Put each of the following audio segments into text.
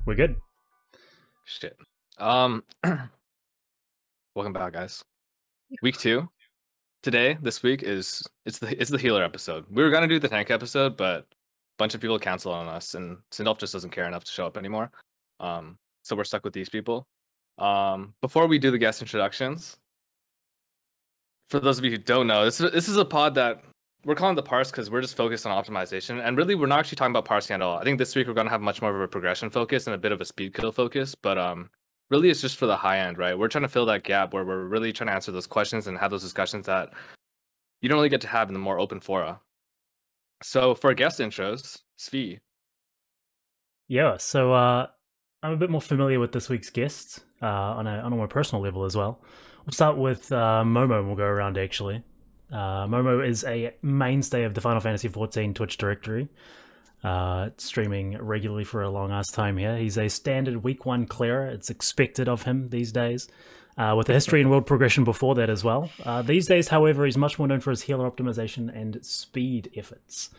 We're good. Shit. Welcome back, guys. Week 2. Today, this week it's the healer episode. We were gonna do the tank episode, but a bunch of people canceled on us, and Sindolf just doesn't care enough to show up anymore. So we're stuck with these people. Before we do the guest introductions, for those of you who don't know, this is a pod that we're calling the Parse because we're just focused on optimization, and really we're not actually talking about parsing at all. I think this week we're gonna have much more of a progression focus and a bit of a speed kill focus, but really it's just for the high end, right? We're trying to fill that gap where we're really trying to answer those questions and have those discussions that you don't really get to have in the more open fora. So for guest intros, Sfia. Yeah, so I'm a bit more familiar with this week's guests on a more personal level as well. We'll start with Momo, and we'll go around actually. Momo is a mainstay of the Final Fantasy XIV Twitch directory, streaming regularly for a long ass time here. He's a standard week 1 clearer. It's expected of him these days, with a history and world progression before that as well. These days, however, he's much more known for his healer optimization and speed efforts.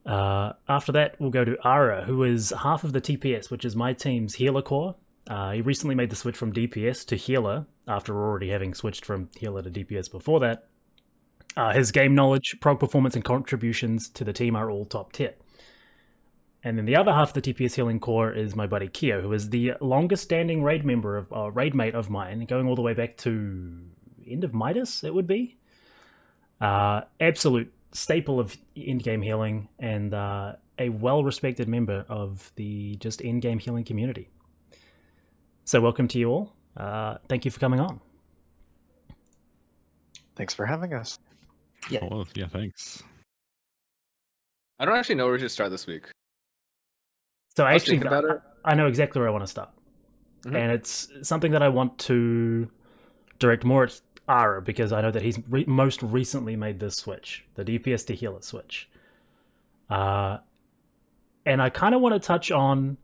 After that, we'll go to Ara, who is half of the TPS, which is my team's healer core. He recently made the switch from DPS to healer, after already having switched from healer to DPS before that. His game knowledge, prog performance, and contributions to the team are all top tier. And then the other half of the TPS healing core is my buddy Keo, who is the longest standing raid member of raid mate of mine, going all the way back to end of Midas, it would be. Absolute staple of in-game healing, and a well-respected member of the just in-game healing community. So welcome to you all. Thank you for coming on. Thanks for having us. Yeah. Oh, yeah, thanks. I don't actually know where we should start this week. So I know exactly where I want to start. Mm-hmm. And it's something that I want to direct more at Ara, because I know that he's most recently made this switch, the DPS to healer switch. And I kind of want to touch on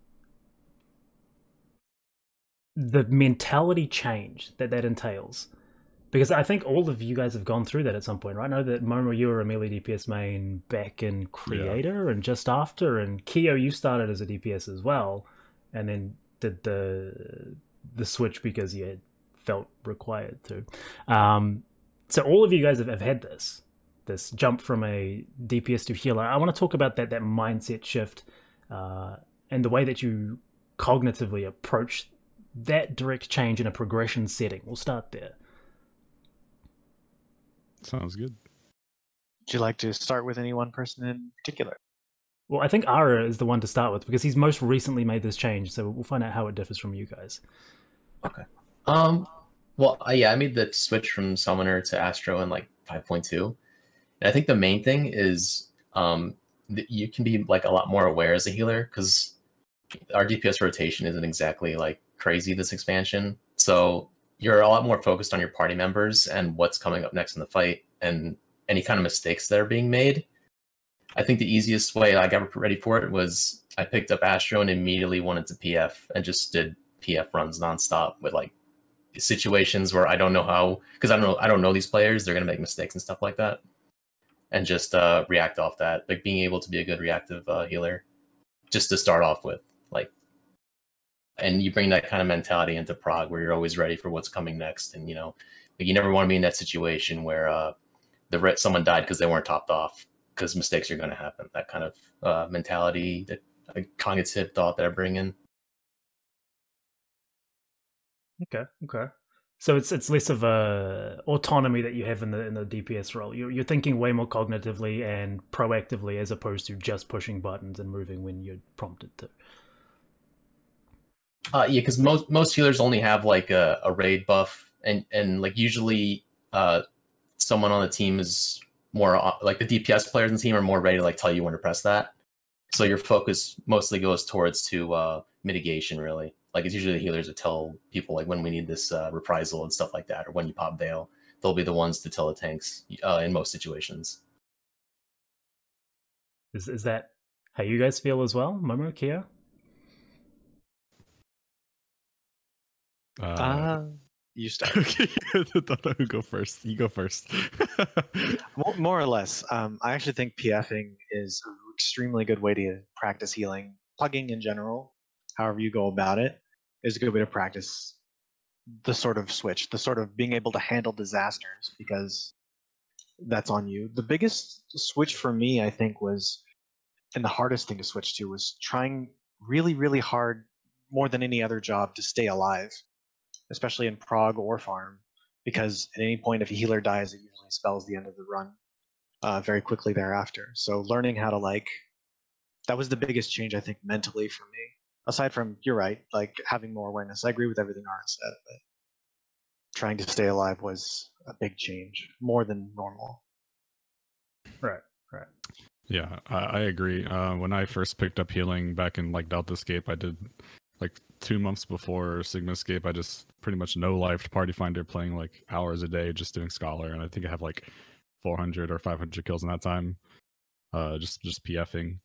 the mentality change that entails. Because I think all of you guys have gone through that at some point, right? I know that Momo, you were a melee DPS main back in Creator and just after, and Keo, you started as a DPS as well, and then did the switch because you had felt required to. So all of you guys have had this jump from a DPS to healer. I want to talk about that mindset shift and the way that you cognitively approach that direct change in a progression setting. We'll start there. Sounds good. Would you like to start with any one person in particular? Well, I think Ara is the one to start with because he's most recently made this change, so we'll find out how it differs from you guys. Okay. Well, yeah, I made the switch from Summoner to Astro in like 5.2. And I think the main thing is you can be like a lot more aware as a healer, because our DPS rotation isn't exactly like crazy this expansion. So you're a lot more focused on your party members and what's coming up next in the fight and any kind of mistakes that are being made. I think the easiest way I got ready for it was I picked up Astro and immediately went into PF and just did PF runs nonstop with like situations where I don't know how, because I don't know these players, they're gonna make mistakes and stuff like that, and just react off that. Like being able to be a good reactive healer, just to start off with, like, and you bring that kind of mentality into prog where you're always ready for what's coming next, and like you never want to be in that situation where someone died because they weren't topped off, because mistakes are going to happen. That kind of mentality, that cognitive thought that I bring in. Okay. So it's less of a autonomy that you have in the DPS role. You're thinking way more cognitively and proactively, as opposed to just pushing buttons and moving when you're prompted to. Yeah, because most healers only have like a raid buff, and like usually someone on the team is more like the DPS players in the team are more ready to like tell you when to press that. So your focus mostly goes towards to mitigation, really. Like it's usually the healers that tell people like when we need this reprisal and stuff like that, or when you pop Veil. They'll be the ones to tell the tanks in most situations. Is that how you guys feel as well, Momo, Kia? You start. Okay, I thought I would go first. You go first. More or less. I actually think PFing is an extremely good way to practice healing, plugging in general. however you go about it, is a good way to practice the sort of switch, the sort of being able to handle disasters, because that's on you. The biggest switch for me, I think, was, and the hardest thing to switch to, was trying really, really hard, more than any other job, to stay alive, especially in prog or farm, because at any point if a healer dies, it usually spells the end of the run very quickly thereafter. So learning how to that was the biggest change, I think, mentally for me. Aside from, you're right, like having more awareness. I agree with everything Aaron said, but trying to stay alive was a big change, more than normal. Right. Yeah, I agree. When I first picked up healing back in like Deltascape, I did like 2 months before Sigmascape. I just pretty much no-lifed Party Finder, playing like hours a day, just doing Scholar, and I think I have like 400 or 500 kills in that time, just PFing.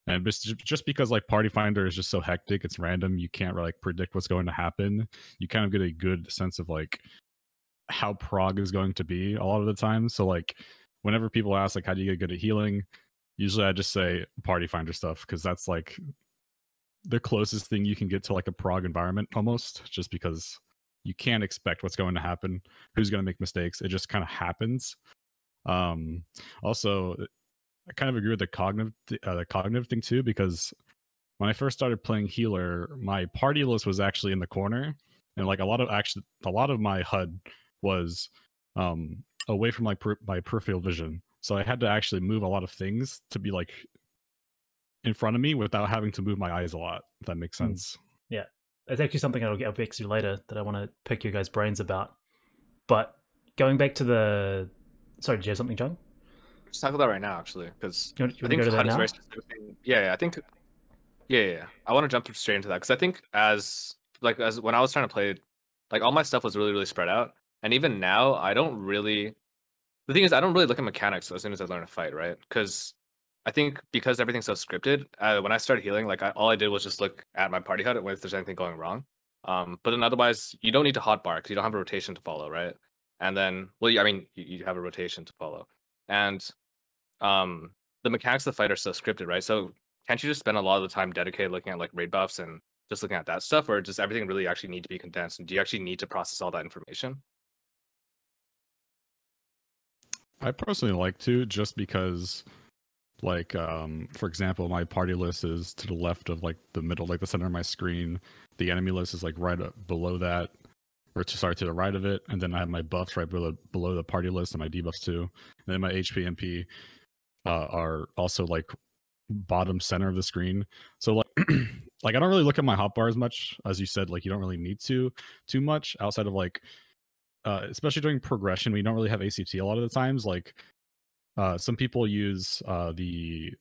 And just because like Party Finder is just so hectic, it's random, you can't really like predict what's going to happen. You kind of get a good sense of like how prog is going to be a lot of the time. So like whenever people ask like how do you get good at healing, usually I just say Party Finder stuff, because that's like the closest thing you can get to like a prog environment almost, just because you can't expect what's going to happen, who's going to make mistakes. It just kind of happens. Also, I kind of agree with the cognitive thing too, because when I first started playing healer, my party list was actually in the corner, and like a lot of my HUD was away from my peripheral vision. So I had to actually move a lot of things to be like in front of me without having to move my eyes a lot, if that makes sense. Yeah. It's actually something I'll get back to later that I want to pick your guys' brains about. But going back to the... Sorry, did you have something, Jung? Let's talk about that right now, actually, because You I want to think go to that HUD is now? very specific thing. Yeah, I think... Yeah. I want to jump straight into that, because I think as when I was trying to play, like all my stuff was really, really spread out. And even now, I don't really... The thing is, I don't really look at mechanics as soon as I learn to fight, right? Because I think because everything's so scripted, when I started healing, like all I did was just look at my party HUD if there's anything going wrong. But then otherwise, you don't need to hotbar because you don't have a rotation to follow, right? And then, well, I mean, you have a rotation to follow, and the mechanics of the fight are so scripted, right? So can't you just spend a lot of the time dedicated looking at like raid buffs and just looking at that stuff, or does everything really actually need to be condensed? And do you actually need to process all that information? I personally like to, just because like for example, my party list is to the left of like the middle, like the center of my screen. The enemy list is like right up below that, or to the right of it, and then I have my buffs right below the party list, and my debuffs too. And then my HP and MP are also like bottom center of the screen. So like like I don't really look at my hotbar as much, as you said. Like you don't really need to too much outside of like especially during progression, we don't really have ACT a lot of the times. Like some people use the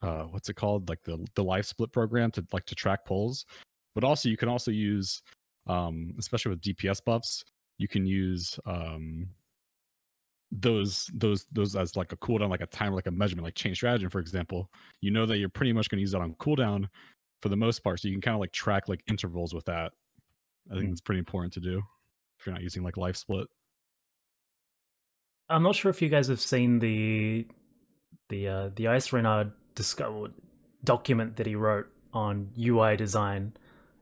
what's it called, like the life split program to track pulls, but also you can also use especially with DPS buffs, you can use those as like a cooldown, like a timer, like a measurement, like chain strategy, for example. You know that you're pretty much going to use that on cooldown for the most part, so you can kind of like track like intervals with that. I think it's pretty important to do if you're not using like life split. I'm not sure if you guys have seen the Ice Renard document that he wrote on UI design,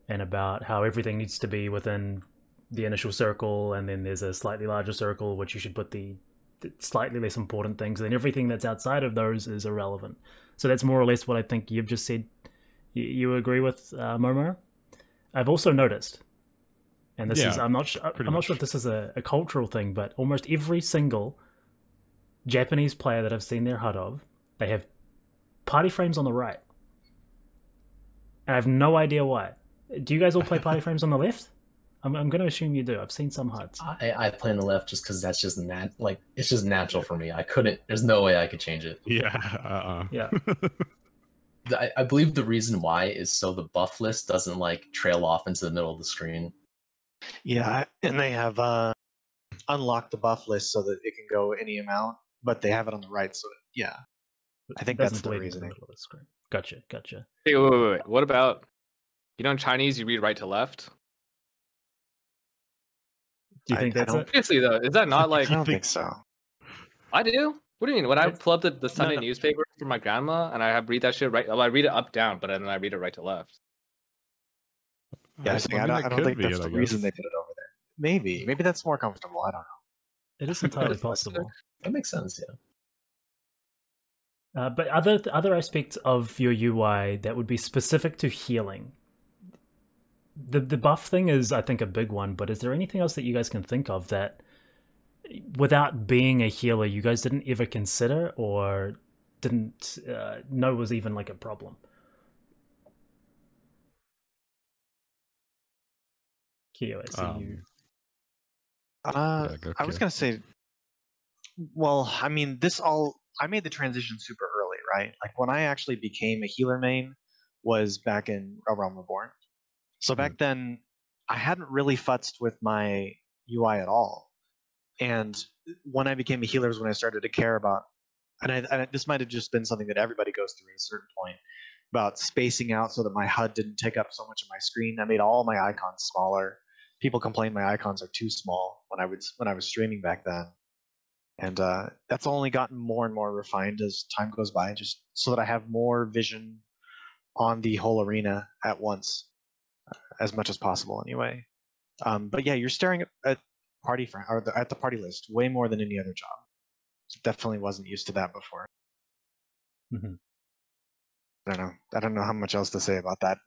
and about how everything needs to be within the initial circle, and then there's a slightly larger circle which you should put the slightly less important things, and then everything that's outside of those is irrelevant. So that's more or less what I think you've just said. You agree with Momo? I've also noticed, and this is I'm not sure if this is a cultural thing, but almost every single Japanese player that I've seen their HUD of, they have party frames on the right, and I have no idea why. Do you guys all play party frames on the left? I'm going to assume you do. I've seen some HUDs. I play on the left just because that's just it's just natural for me. I couldn't. There's no way I could change it. Yeah. Yeah. I believe the reason why is so the buff list doesn't like trail off into the middle of the screen. Yeah, and they have unlocked the buff list so that it can go any amount, but they have it on the right. So yeah, I think that's the reasoning. Middle of the screen. Gotcha. Hey, wait. What about, in Chinese you read right to left? Do you think that's it? Seriously though, is that not like? I don't think so. I do. What do you mean? When I pull up the Sunday newspaper for my grandma and I read that shit right, I read it up down, but then I read it right to left. Yeah, I was saying, I that don't could think be that's it, the I reason guess. they put it over there. Maybe that's more comfortable. I don't know. It is entirely possible. That makes sense. Yeah. But other aspects of your UI that would be specific to healing. The buff thing is, I think, a big one. But is there anything else that you guys can think of that, without being a healer, you guys didn't ever consider or didn't know was even like a problem? Kyo, I see you. Yeah, go I was Kyo. gonna say, well, I mean, I made the transition super early, right? Like when I actually became a healer main was back in A Realm Reborn. So back then, I hadn't really futzed with my UI at all. And when I became a healer is when I started to care about, and this might have just been something that everybody goes through at a certain point, about spacing out so that my HUD didn't take up so much of my screen. I made all my icons smaller. People complain my icons are too small when I was streaming back then. And that's only gotten more and more refined as time goes by, just so that I have more vision on the whole arena at once, as much as possible anyway. But yeah, you're staring at party friend or at the party list way more than any other job. Definitely wasn't used to that before. Mm-hmm. I don't know how much else to say about that.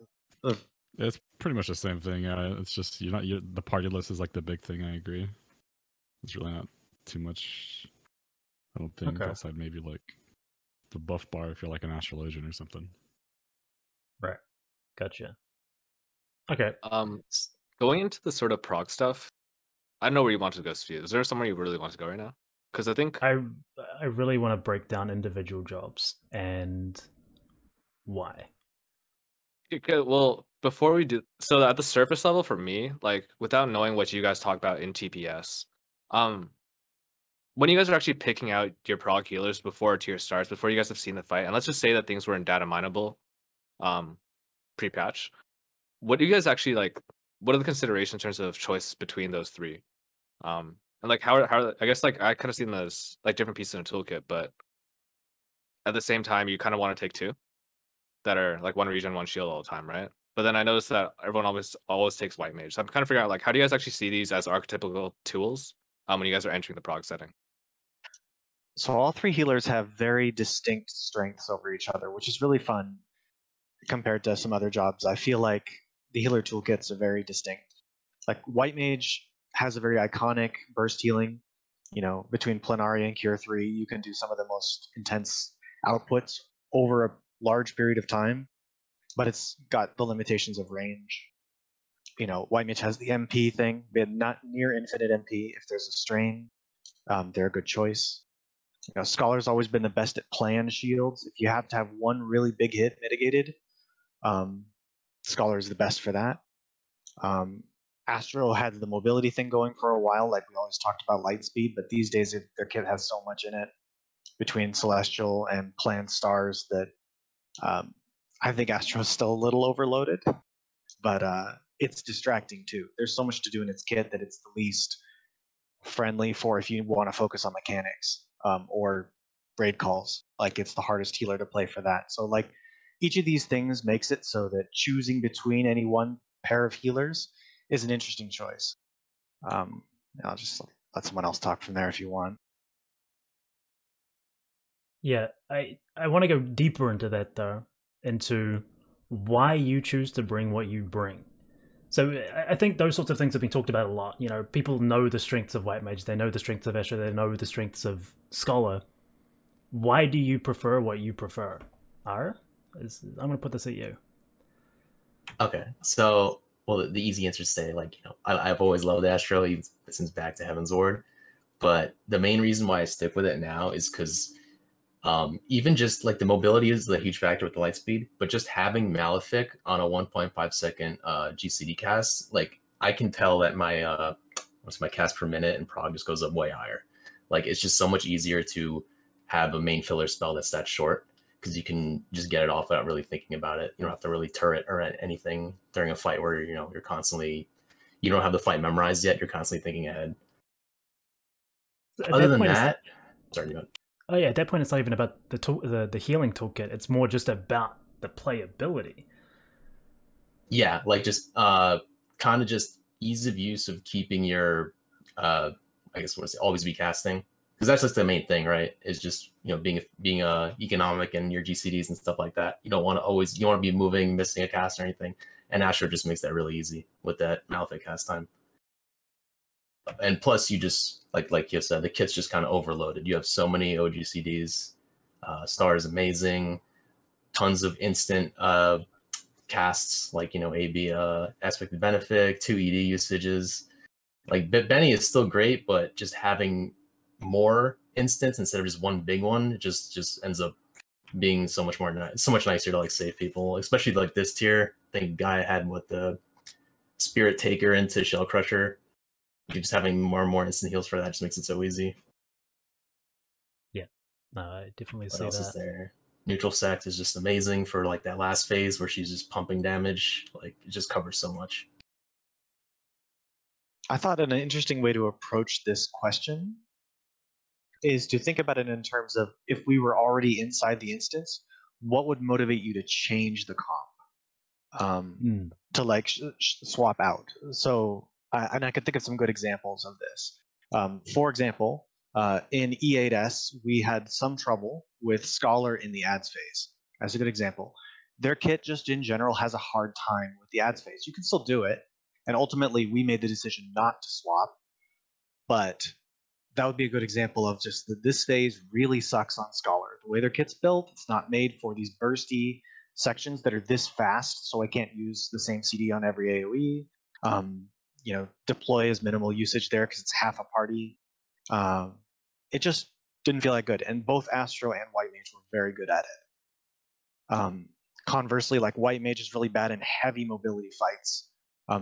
Ugh. It's pretty much the same thing. It's just the party list is like the big thing. I agree. It's really not too much. I don't think outside maybe like the buff bar if you're like an Astrologian or something. Right. Gotcha. Okay. Going into the sort of prog stuff, I don't know where you want to go, Sfia. Is there somewhere you really want to go right now? Because I think I really want to break down individual jobs and why. Okay, well, before we do, so at the surface level for me, like without knowing what you guys talk about in TPS, when you guys are actually picking out your prog healers before a tier starts, before you guys have seen the fight, and let's just say that things were in data mineable, pre-patch, what do you guys actually like? What are the considerations in terms of choice between those three? And like how I guess like I kind of see them as like different pieces in a toolkit, but at the same time, you kind of want to take two that are like one regen, one shield all the time, right? But then I noticed that everyone always takes white mage. So I'm kind of figuring out like how do you guys actually see these as archetypical tools when you guys are entering the prog setting? So all three healers have very distinct strengths over each other, which is really fun compared to some other jobs. I feel like the healer toolkits are very distinct. Like white mage has a very iconic burst healing. You know, between Plenary and Cure 3, you can do some of the most intense outputs over a large period of time, but it's got the limitations of range. You know, white mage has the MP thing, but not near infinite MP. If there's a strain, they're a good choice. You know, Scholar's always been the best at planned shields. If you have to have one really big hit mitigated, Scholar is the best for that. Astro had the mobility thing going for a while, like we always talked about light speed, but these days their kit has so much in it between Celestial and planned stars that I think Astro is still a little overloaded, but it's distracting too. There's so much to do in its kit that it's the least friendly for if you want to focus on mechanics or raid calls. Like it's the hardest healer to play for that. So like each of these things makes it so that choosing between any one pair of healers is an interesting choice. I'll just let someone else talk from there if you want. Yeah, I want to go deeper into that though, into why you choose to bring what you bring. So I think those sorts of things have been talked about a lot. You know, people know the strengths of White Mage, they know the strengths of Astro, they know the strengths of Scholar. Why do you prefer what you prefer? Ara? I'm going to put this at you. Okay, so well, the easy answer is to say like I've always loved Astro even since back to Heaven's Ward, but the main reason why I stick with it now is because even just like the mobility is the huge factor with the light speed, but just having Malefic on a 1.5 second GCD cast, like I can tell that my what's my cast per minute and prog just goes up way higher. Like it's just so much easier to have a main filler spell that's that short because you can just get it off without really thinking about it. You don't have to really turret or anything during a fight where you're constantly, you don't have the fight memorized yet. You're constantly thinking ahead. Other than that, sorry, go ahead. Oh yeah, at that point it's not even about the healing toolkit. It's more just about the playability. Yeah, like just kind of just ease of use of keeping your I guess what is it, always be casting, because that's just the main thing, right? Is just being economic in your GCDs and stuff like that. You don't want to always you want to be moving, missing a cast or anything, and Astro just makes that really easy with that Malphite cast time. And plus, you just like you said, the kit's just kind of overloaded. You have so many OGCDs. Star is amazing. Tons of instant casts, like AB aspect of benefic, 2 ED usages. Like Benny is still great, but just having more instants instead of just one big one just ends up being so much nicer to like save people, especially like this tier. I think Guy had with the Spirit Taker into Shell Crusher. You're just having more and more instant heals for that just makes it so easy. Yeah, no, I definitely What see else that. is there? Neutral Sect is just amazing for like that last phase where she's just pumping damage. Like it just covers so much. I thought an interesting way to approach this question is to think about it in terms of if we were already inside the instance, what would motivate you to change the comp to like swap out? So, and I could think of some good examples of this. For example, in E8S, we had some trouble with Scholar in the ads phase. That's a good example. Their kit just in general has a hard time with the ads phase. You can still do it, and ultimately we made the decision not to swap, but that would be a good example of just that this phase really sucks on Scholar. The way their kit's built, it's not made for these bursty sections that are this fast, so I can't use the same CD on every AoE. Deploy is minimal usage there because it's half a party. It just didn't feel that good, and both Astro and White Mage were very good at it. Conversely, like White Mage is really bad in heavy mobility fights.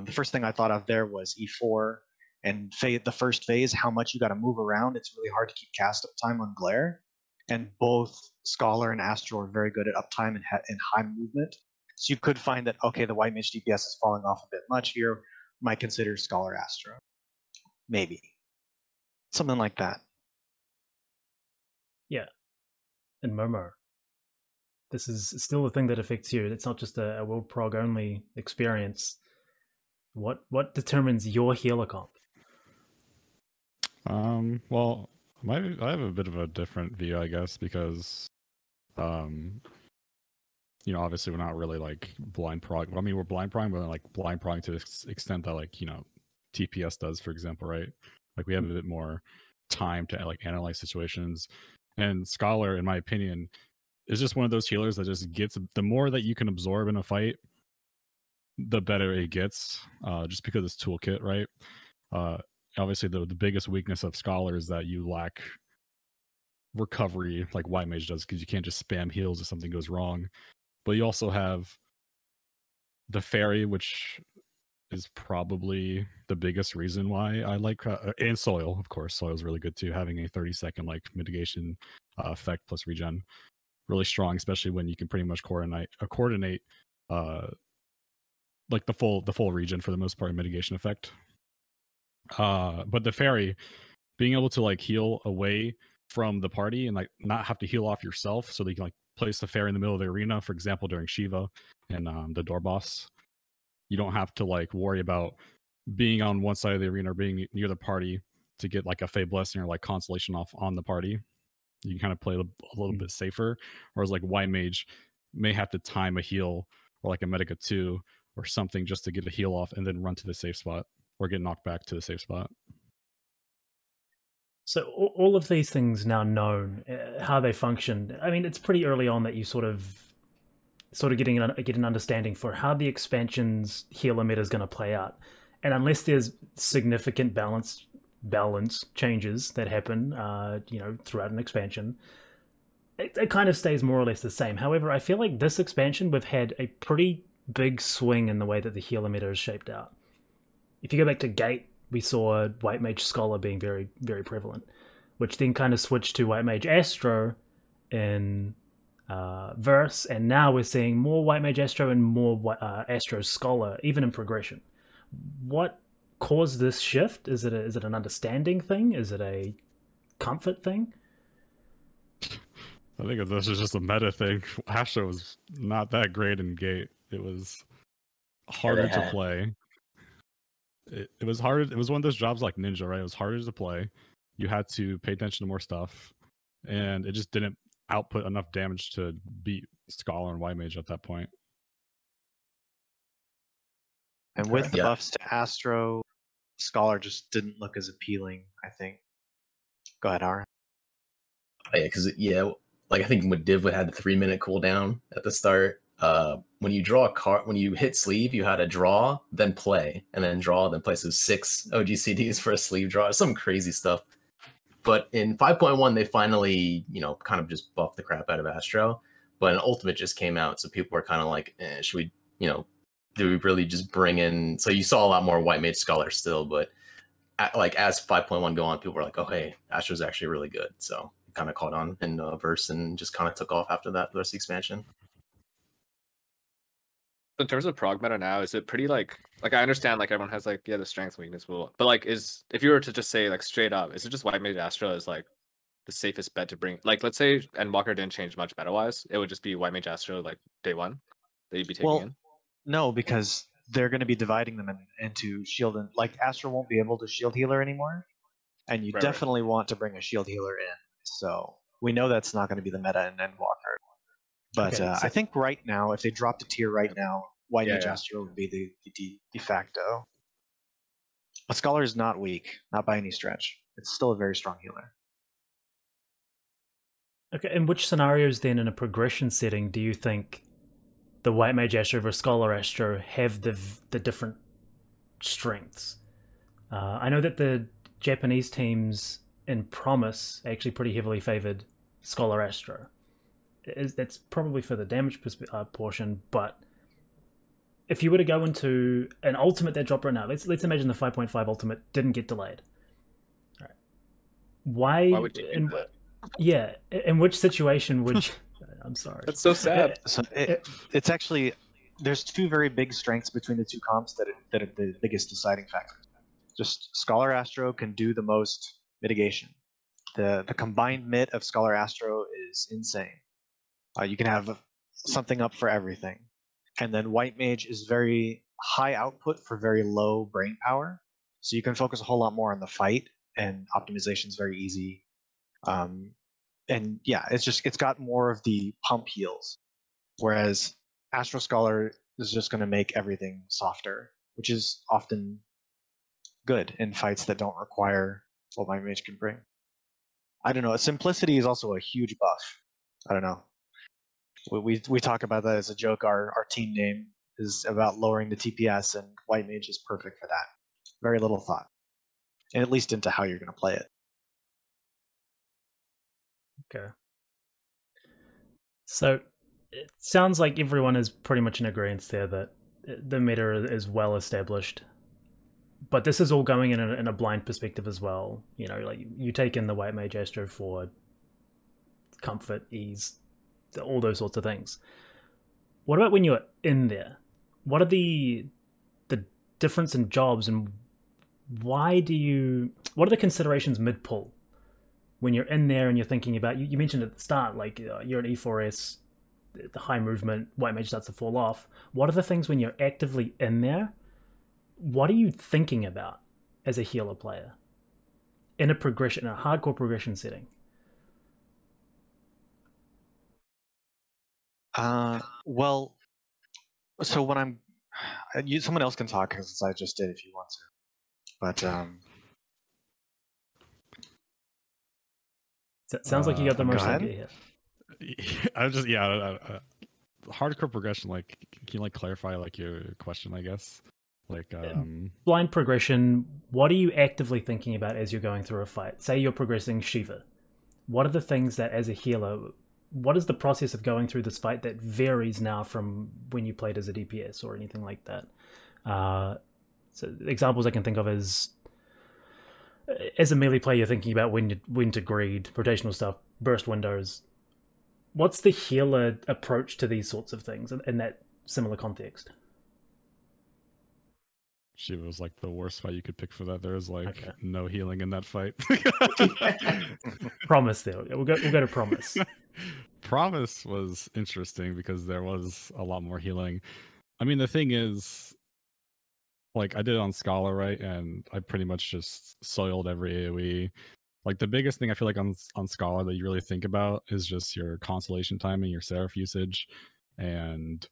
The first thing I thought of there was E4 and the first phase, how much you got to move around. It's really hard to keep cast uptime on Glare. And both Scholar and Astro are very good at uptime and high movement. So you could find that, okay, the White Mage DPS is falling off a bit much here. Might consider Scholar Astro. Maybe. Something like that. Yeah. And Momo, this is still a thing that affects you. It's not just a World Prog only experience. What determines your healer comp? Well, I have a bit of a different view, I guess, because obviously we're not really like blind prog. I mean, we're blind prog, but like blind prog to the extent that like TPS does, for example, right? Like we have a bit more time to like analyze situations, and Scholar, in my opinion, is just one of those healers that just gets, the more that you can absorb in a fight, the better it gets, just because it's toolkit, right? Obviously the biggest weakness of Scholar is that you lack recovery like White Mage does, because you can't just spam heals if something goes wrong. But you also have the Fairy, which is probably the biggest reason why I like, and Soil, of course. Soil is really good too, having a 30-second like mitigation effect plus regen, really strong, especially when you can pretty much coordinate like the full regen for the most part, mitigation effect. But the Fairy, being able to like heal away from the party and like not have to heal off yourself, so that you can like place the Fairy in the middle of the arena, for example during Shiva and the door boss. You don't have to like worry about being on one side of the arena or being near the party to get like a Fey Blessing or like Consolation off on the party. You can kind of play a little bit safer. Whereas like White Mage may have to time a heal or like a Medica 2 or something just to get a heal off and then run to the safe spot or get knocked back to the safe spot. So all of these things now known, how they function. I mean, it's pretty early on that you sort of get an understanding for how the expansion's healer meta is going to play out. And unless there's significant balance changes that happen, throughout an expansion, it kind of stays more or less the same. However, I feel like this expansion, we've had a pretty big swing in the way that the healer meta is shaped out. If you go back to Gate, we saw White Mage Scholar being very, very prevalent, which then kind of switched to White Mage Astro in Verse, and now we're seeing more White Mage Astro and more Astro Scholar, even in progression. What caused this shift? Is it an understanding thing? Is it a comfort thing? I think this is just a meta thing. Astro was not that great in Gate. It was harder to had. play. It was harder. It was one of those jobs like Ninja, right? It was harder to play. You had to pay attention to more stuff, and it just didn't output enough damage to beat Scholar and White Mage at that point. And with the Yeah. buffs to Astro, Scholar just didn't look as appealing, I think. Go ahead, Aaron. Yeah, because like I think when Div had the 3-minute cooldown at the start. When you draw a card, when you hit sleeve, you had to draw, then play, and then draw, then play. So 6 OGCDs for a sleeve draw, some crazy stuff. But in 5.1, they finally, kind of just buffed the crap out of Astro. But an Ultimate just came out, so people were kind of like, should we, do we really just bring in? So you saw a lot more White Mage Scholar still, but as 5.1 go on, people were like, oh hey, Astro's actually really good. So it kind of caught on in Verse and just kind of took off after that for the rest of the expansion. In terms of prog meta now, is it pretty like I understand like everyone has like the strength weakness rule, but like if you were to just say like straight up, is it just White Mage Astro is like the safest bet to bring? Like let's say Endwalker didn't change much meta wise, it would just be White Mage Astro like day one that you'd be taking in. No, because they're going to be dividing them into shield and like Astro won't be able to shield healer anymore, and you definitely want to bring a shield healer in. So we know that's not going to be the meta in Endwalker. But Okay, so- I think right now, if they dropped a tier right now, White Mage Astro would be the de facto. But Scholar is not weak, not by any stretch. It's still a very strong healer. Okay, in which scenarios then in a progression setting do you think the White Mage Astro versus Scholar Astro have the different strengths? I know that the Japanese teams in Promise actually pretty heavily favored Scholar Astro. That's probably for the damage portion, but if you were to go into an ultimate that dropped right now, let's imagine the 5.5 ultimate didn't get delayed. All right. Why would you do that? Yeah, in which situation would you... I'm sorry. That's so sad. So it's actually, there's two very big strengths between the two comps that are the biggest deciding factors. Just Scholar Astro can do the most mitigation. The combined mit of Scholar Astro is insane. You can have something up for everything. And then White Mage is very high output for very low brain power. So you can focus a whole lot more on the fight, and optimization is very easy. And yeah, it's got more of the pump heals. Whereas Astro Scholar is just going to make everything softer, which is often good in fights that don't require what White Mage can bring. I don't know. Simplicity is also a huge buff. I don't know. We talk about that as a joke. Our team name is about lowering the TPS, and White Mage is perfect for that. Very little thought, and at least into how you're going to play it. Okay. So it sounds like everyone is pretty much in agreement there that the meta is well established. But this is all going in a blind perspective as well. Like you take in the White Mage Astro for comfort, ease, all those sorts of things. What about when you're in there? What are the difference in jobs, and what are the considerations mid-pull when you're in there and you're thinking about, you mentioned at the start, like you're an E4S, the high movement, White Mage starts to fall off. What are the things when you're actively in there? What are you thinking about as a healer player in a hardcore progression setting? Well, so when someone else can talk because I just did if you want to, but sounds like you got the most ahead. idea here. I was just hardcore progression. Like, can you like clarify like your question? I guess like blind progression. What are you actively thinking about as you're going through a fight? Say you're progressing Shiva. What are the things that, as a healer, what is the process of going through this fight that varies now from when you played as a DPS or anything like that? So examples I can think of is, as a melee player, you're thinking about when to greed, rotational stuff, burst windows. What's the healer approach to these sorts of things in that similar context? Shiva was like the worst fight you could pick for that. There was like no healing in that fight. Promise there. We'll go to Promise. Promise was interesting because there was a lot more healing. I mean, the thing is, like, I did it on Scala, right? And I pretty much just soiled every AoE. Like, the biggest thing I feel like on Scala that you really think about is just your constellation timing, your Seraph usage, and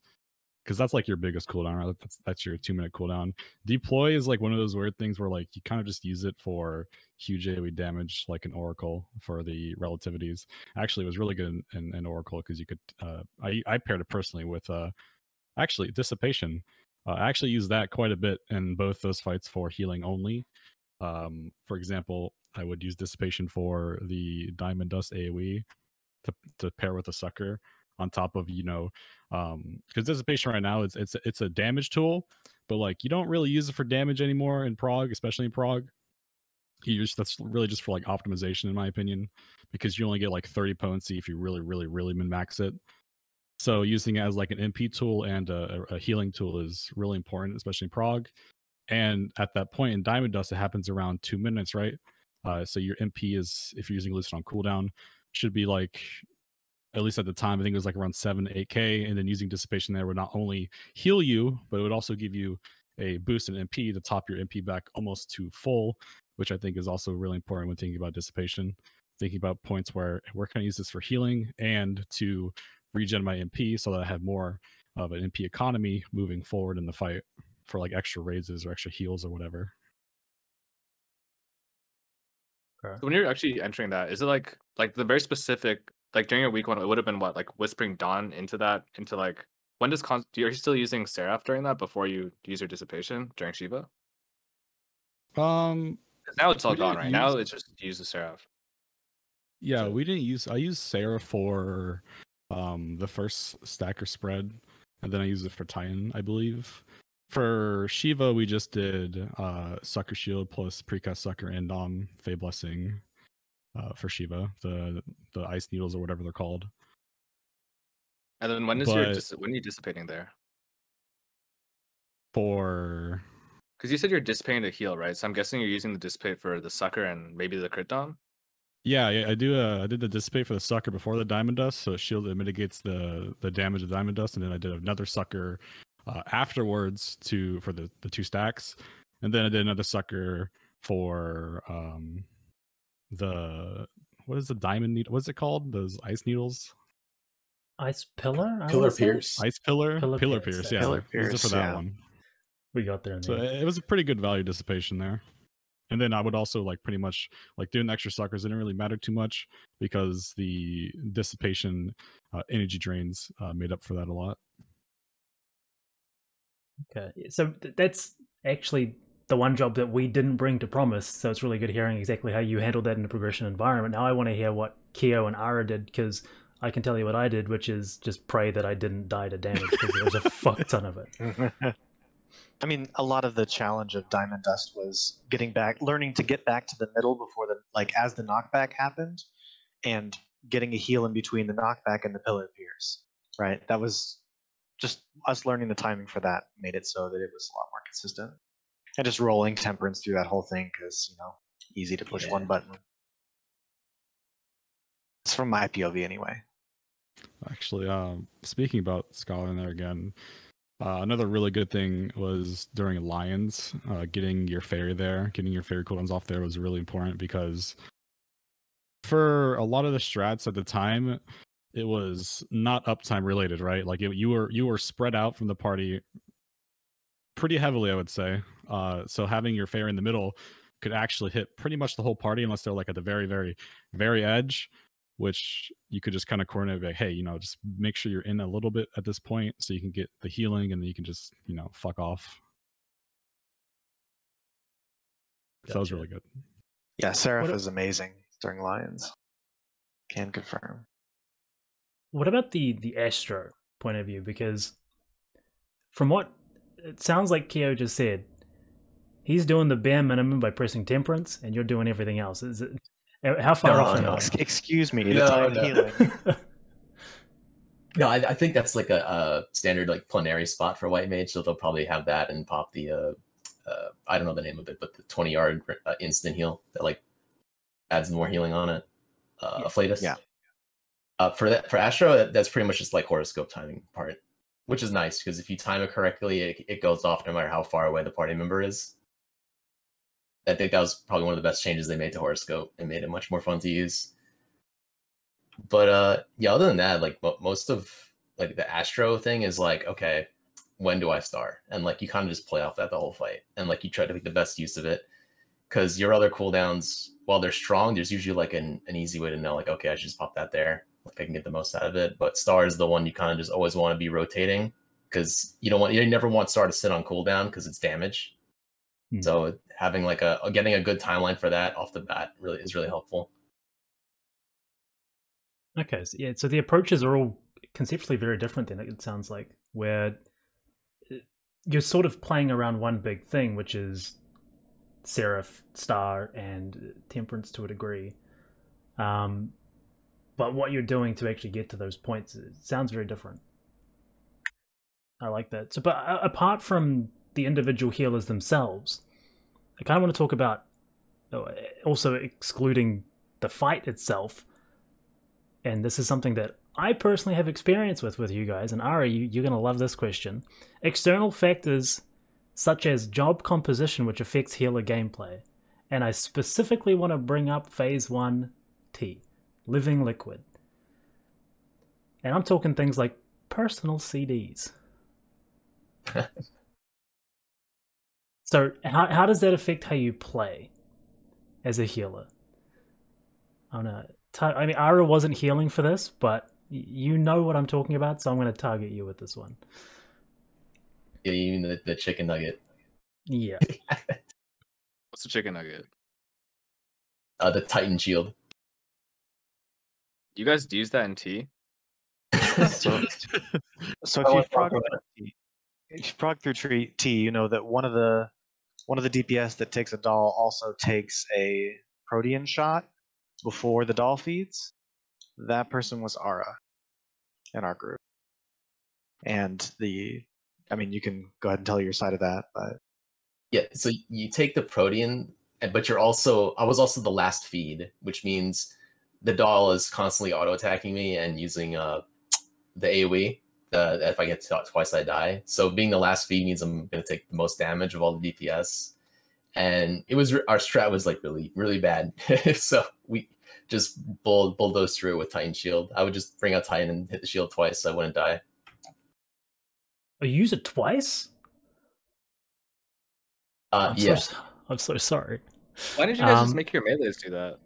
because that's like your biggest cooldown, right? That's your 2-minute cooldown. Deploy is like one of those weird things where like you kind of just use it for huge AoE damage, like an Oracle for the relativities. Actually, it was really good in Oracle because you could. I paired it personally with actually Dissipation. I actually used that quite a bit in both those fights for healing only. For example, I would use Dissipation for the Diamond Dust AoE to pair with a Sucker on top of, because Dissipation right now it's a damage tool, but like you don't really use it for damage anymore in Prog, especially in Prog. That's really just for like optimization, in my opinion, because you only get like 30 potency if you really min-max it. So using it as like an MP tool and a healing tool is really important, especially in Prog. And at that point in Diamond Dust, it happens around 2 minutes, right? So your MP is, if you're using Lucid on cooldown, should be like, at least at the time, I think it was like around 7 to 8k. And then using Dissipation there would not only heal you, but it would also give you a boost in MP to top your MP back almost to full, which I think is also really important when thinking about Dissipation. Thinking about points where can I use this for healing and to regen my MP so that I have more of an MP economy moving forward in the fight for like extra raises or extra heals or whatever. So when you're actually entering that, is it like the very specific, like during your week one, it would have been what, like Whispering Dawn into like, when does you're still using Seraph during that before you use your Dissipation during Shiva? 'Cause now it's all gone, right? Now it's just use the Seraph. Yeah, we didn't use. I used Seraph for the first stacker spread, and then I used it for Titan, I believe. For Shiva, we just did Sucker Shield plus Precast Sucker and Fey Blessing for Shiva, the Ice Needles or whatever they're called. And then when are you dissipating there? For because you said you're dissipating to heal, right? So I'm guessing you're using the dissipate for the Sucker and maybe the crit dom. Yeah, I do. I did the Dissipate for the Sucker before the Diamond Dust, so it mitigates the damage of Diamond Dust, and then I did another Sucker afterwards for the 2 stacks, and then I did another Sucker for what is the Diamond Needle? What's it called? Those Ice Needles? Ice Pillar? Pillar Pierce. Ice Pillar? Pillar Pierce, Pierce, yeah. Pillar Used it Pierce, for that yeah. one. We got there. So it was a pretty good value Dissipation there. And then I would also like pretty much like doing extra Suckers didn't really matter too much because the Dissipation energy drains made up for that a lot. Okay, so that's actually the one job that we didn't bring to Promise, so it's really good hearing exactly how you handled that in a progression environment. Now I want to hear what Keo and Ara did, because I can tell you what I did, which is just pray that I didn't die to damage, because there was a fuck ton of it. I mean, a lot of the challenge of Diamond Dust was learning to get back to the middle before as the knockback happened, and getting a heal in between the knockback and the Pillar Pierce. Right, that was just us learning the timing for that made it so that it was a lot more consistent, and just rolling Temperance through that whole thing because easy to push one button. It's from my POV anyway. Actually, speaking about Scholar in there again. Another really good thing was during Alliance, getting your fairy cooldowns off there was really important because for a lot of the strats at the time, it was not uptime related, right? Like you were spread out from the party pretty heavily, I would say. So having your fairy in the middle could actually hit pretty much the whole party unless they're like at the very, very, very edge, which you could just kind of coordinate, like, hey, just make sure you're in a little bit at this point so you can get the healing and then you can just, fuck off. Gotcha. So that was really good. Yeah, Seraph is amazing during Lions. Can confirm. What about the Astro point of view? Because from what it sounds like Keo just said, he's doing the bare minimum by pressing Temperance and you're doing everything else. Is it? How far off? No. Excuse me. The time healing. No, I think that's like a standard like plenary spot for White Mage, so they'll probably have that and pop the I don't know the name of it, but the 20-yard instant heal that like adds more healing on it. Afflatus. Yeah. For Astro, that's pretty much just like horoscope timing part. which is nice because if you time it correctly, it goes off no matter how far away the party member is. I think that was probably one of the best changes they made to Horoscope. It made it much more fun to use. But yeah, other than that, like most of like the Astro thing is like, okay, when do I start? And like you kind of just play off that the whole fight, and like you try to make the best use of it. Because your other cooldowns, while they're strong, there's usually like an easy way to know, like, okay, I should just pop that there. Like I can get the most out of it. But Star is the one you kind of just always want to be rotating because you never want Star to sit on cooldown because it's damage. So having like getting a good timeline for that off the bat is really helpful. Okay, so yeah, so the approaches are all conceptually very different then, it sounds like, where you're sort of playing around one big thing, which is Seraph, Star, and Temperance to a degree. But what you're doing to actually get to those points sounds very different. I like that. So, but apart from the individual healers themselves, I kind of want to talk about also excluding the fight itself. And this is something that I personally have experience with you guys. And Ari, you're going to love this question. External factors such as job composition, which affects healer gameplay. And I specifically want to bring up Phase 1 T, Living Liquid. And I'm talking things like personal CDs. So how does that affect how you play as a healer? I mean, Ara wasn't healing for this, but you know what I'm talking about, so I'm going to target you with this one. Yeah, you mean the chicken nugget? Yeah. What's the chicken nugget? The Titan shield. You guys use that in T? So if you frog through T, you know that one of the DPS that takes a doll also takes a Protean shot before the doll feeds. That person was Ara in our group. And I mean, you can go ahead and tell your side of that, but yeah, so you take the Protean, but I was also the last feed, which means the doll is constantly auto attacking me and using the AoE. If I get twice, I die. So being the last feed means I'm going to take the most damage of all the DPS. And our strat was like really, really bad. So we just bulldoze through with Titan Shield. I would just bring out Titan and hit the shield twice so I wouldn't die. Oh, you use it twice? I'm so sorry. Why did you guys just make your melees do that?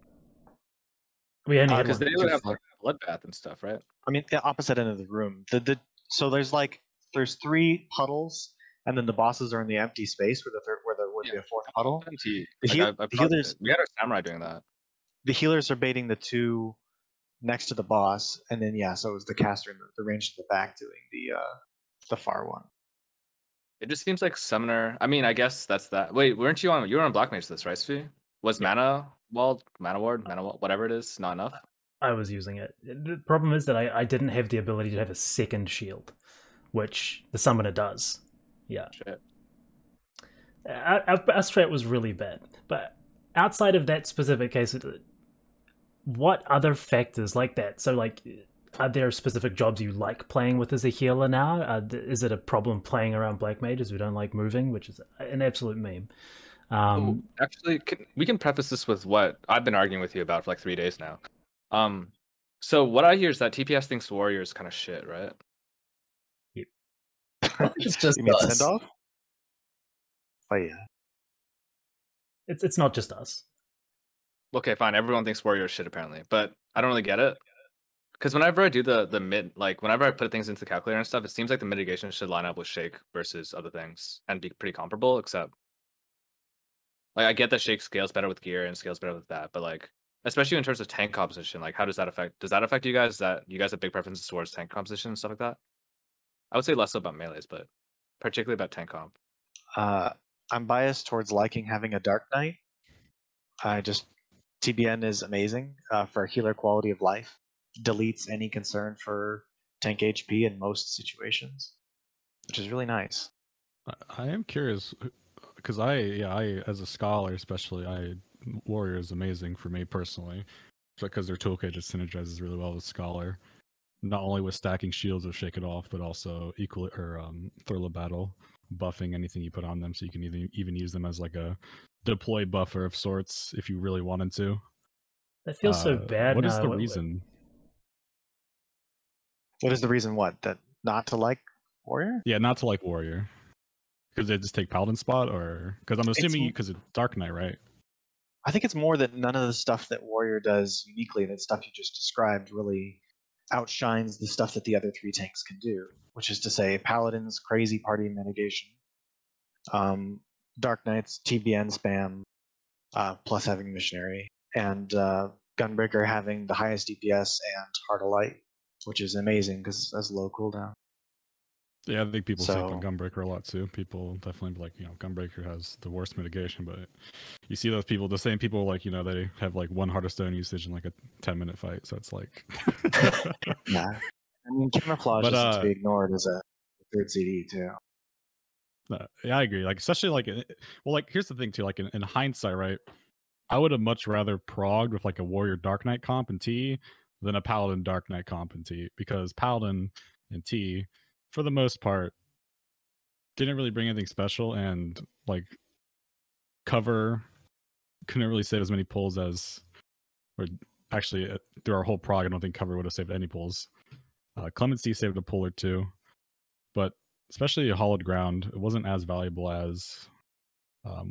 We only had because one. they would have like bloodbath and stuff, right? I mean, the opposite end of the room. So there's 3 puddles, and then the bosses are in the empty space where there would be a 4th puddle. We had our samurai doing that. The healers are baiting the 2 next to the boss, and then so it was the caster in the range to the back doing the far one. It just seems like summoner. I mean, I guess that's that. Wait, weren't you on? You were on Black Mage this, right, Sfia? Was mana ward, whatever it is, not enough? I was using it. The problem is that I didn't have the ability to have a second shield, which the summoner does. Yeah. Shit. Our strat was really bad. But outside of that specific case, what other factors like that? So, like, are there specific jobs you like playing with as a healer now? Is it a problem playing around Black Mages who don't like moving, which is an absolute meme? Actually, we can preface this with what I've been arguing with you about for like 3 days now. So what I hear is that TPS thinks Warrior is kind of shit, right? Yep. It's just you mean us. send off? Oh yeah. It's not just us. Okay, fine. Everyone thinks Warrior is shit apparently, but I don't really get it. Because whenever I do the mid, like whenever I put things into the calculator and stuff, it seems like the mitigation should line up with Shake versus other things and be pretty comparable. Except, like, I get that Shake scales better with gear and scales better with that, but like, especially in terms of tank composition, like, how does that affect? Does that affect you guys? That you guys have big preferences towards tank composition and stuff like that? I would say less so about melees, but particularly about tank comp. I'm biased towards liking having a Dark Knight. TBN is amazing for healer quality of life. Deletes any concern for tank HP in most situations, which is really nice. I am curious because I as a scholar especially, Warrior is amazing for me personally, because their toolkit just synergizes really well with Scholar. not only with stacking shields or shake it off, but also equal or thrill of battle, buffing anything you put on them, so you can even use them as like a deploy buffer of sorts if you really wanted to. That feels so bad What now. is the reason? What is the reason? What, that not to like warrior? Yeah, not to like warrior. Because they just take paladin spot, or because I'm assuming because it's Dark Knight, right? I think it's more that none of the stuff that warrior does uniquely, that stuff you just described, really outshines the stuff that the other three tanks can do, which is to say paladin's crazy party mitigation, Dark Knight's TBN spam, plus having missionary, and Gunbreaker having the highest DPS and Heart of Light, which is amazing because it has low cooldown. Yeah, I think people sleep on So- Gunbreaker a lot too. People definitely be like, Gunbreaker has the worst mitigation, but you see those people, the same people, like, they have like one Heart of Stone usage in like a 10-minute fight. So it's like, Yeah, I mean, camouflage But, isn't to be ignored as a third CD too. yeah, I agree. Like, especially like, well, like, here's the thing too. Like in hindsight, right? I would have much rather progged with like a Warrior Dark Knight comp in T than a Paladin Dark Knight comp in T, because Paladin and T, for the most part, didn't really bring anything special, and like cover couldn't really save as many pulls as, or actually through our whole prog, I don't think cover would have saved any pulls. Clemency saved a pull or two, but especially a hollowed ground, it wasn't as valuable as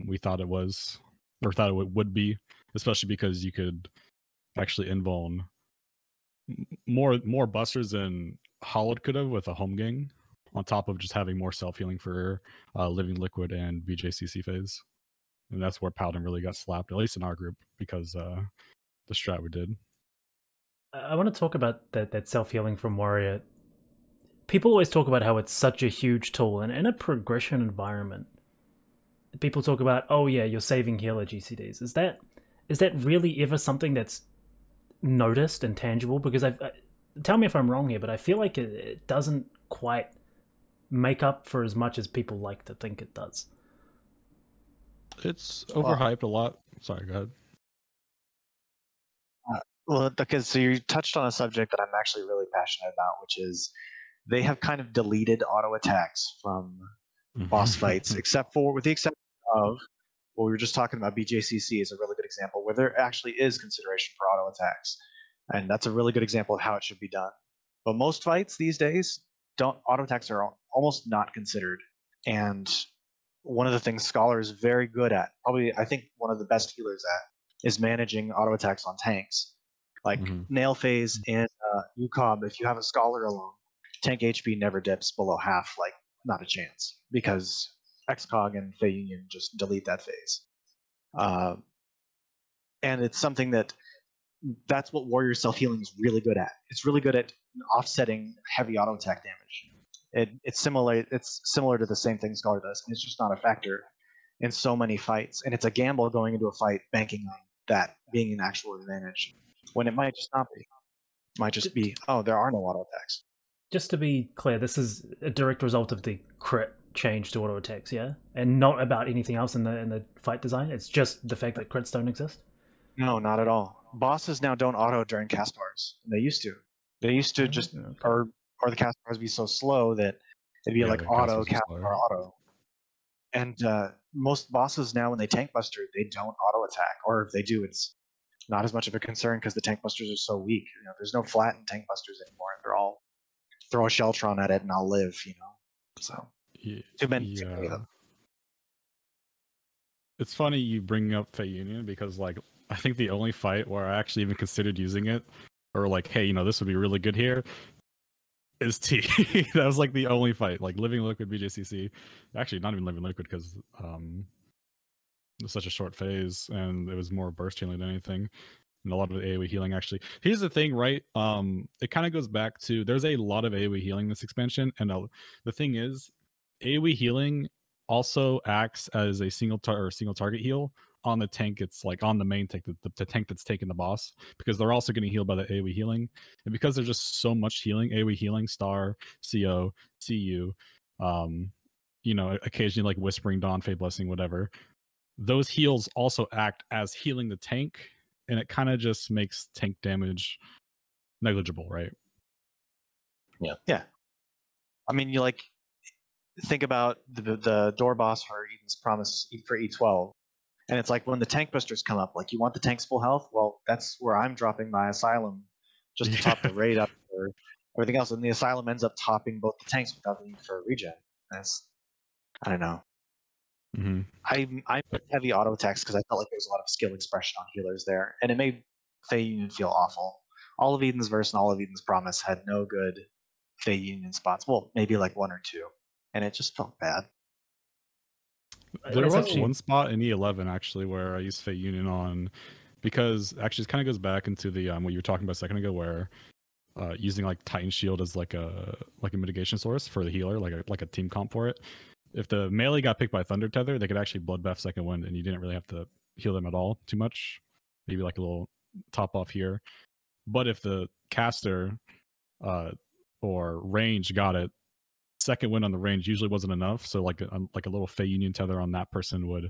we thought it was, or thought it would be, especially because you could actually invuln more busters than hollowed could have with a home gang, on top of just having more self-healing for Living Liquid and BJCC phase. And that's where Paladin really got slapped, at least in our group, because the strat we did. I want to talk about that self-healing from warrior. People always talk about how it's such a huge tool, and in a progression environment, people talk about, oh yeah, you're saving healer GCDs. Is that really ever something that's noticed and tangible? Because tell me if I'm wrong here, but I feel like it doesn't quite make up for as much as people like to think it does. It's overhyped a lot. Sorry, go ahead. Well, because so you touched on a subject that I'm actually really passionate about, which is they have kind of deleted auto attacks from boss fights, with the exception of what we were just talking about. BJCC is a really good example where there actually is consideration for auto attacks, and that's a really good example of how it should be done. But most fights these days, auto attacks are almost not considered. And one of the things Scholar is very good at, probably I think one of the best healers at, is managing auto attacks on tanks. Like Nail Phase and UCOB, if you have a Scholar alone, tank HP never dips below half, like not a chance, because XCOG and Fey Union just delete that phase. And it's something that's what Warrior self-healing is really good at. It's really good at offsetting heavy auto attack damage. It's similar to the same thing Scholar does, and it's just not a factor in so many fights. And it's a gamble going into a fight banking on that being an actual advantage, when it might just not be. It might just be, oh, there are no auto attacks. Just to be clear, this is a direct result of the crit change to auto attacks, yeah? And not about anything else in the fight design? It's just the fact that crits don't exist? No, not at all. Bosses now don't auto during cast bars. They used to. They used to just, or the cast bars be so slow that it'd be like auto, cast bar, auto. And most bosses now, when they tank buster, they don't auto attack. Or if they do, it's not as much of a concern because the tank busters are so weak. There's no flattened tank busters anymore. They're all throw a Sheltron at it and I'll live, So too many of them. It's funny you bring up Fey Union, because like I think the only fight where I actually even considered using it, or like, hey, this would be really good here, is T. That was like the only fight. Like Living Liquid, BJCC. Actually, not even Living Liquid, because it was such a short phase and it was more burst healing than anything. And a lot of AoE healing, actually. Here's the thing, right? It kind of goes back to, there's a lot of AoE healing in this expansion, and the thing is, AoE healing also acts as a single target heal on the tank. It's like on the main tank, the tank that's taking the boss, because they're also getting healed by the AoE healing. And because there's just so much healing, AoE healing, Star, CO, CU, occasionally like Whispering Dawn, Fey Blessing, whatever, those heals also act as healing the tank, and it kind of just makes tank damage negligible, right? Yeah. I mean, you like think about the door boss for Eden's Promise for E12, and it's like when the tank busters come up, like you want the tank's full health. Well, that's where I'm dropping my asylum just to top the raid up for everything else, and the asylum ends up topping both the tanks without the need for a regen. That's I don't know. Mm-hmm. I put heavy auto attacks because I felt like there was a lot of skill expression on healers there, and it made Fey Union feel awful. All of Eden's Verse and all of Eden's Promise had no good Fey Union spots. Well, maybe like one or two, and it just felt bad. There It's was actually- one spot in E11 actually where I used Fey Union on, because actually it kind of goes back into the what you were talking about a second ago, where using like Titan Shield as like a mitigation source for the healer, like a team comp for it. If the melee got picked by Thunder Tether, they could actually Bloodbath Second Wind, and you didn't really have to heal them at all too much. Maybe like a little top off here. But if the caster or range got it, Second Wind on the range usually wasn't enough. So like a little Fey Union Tether on that person would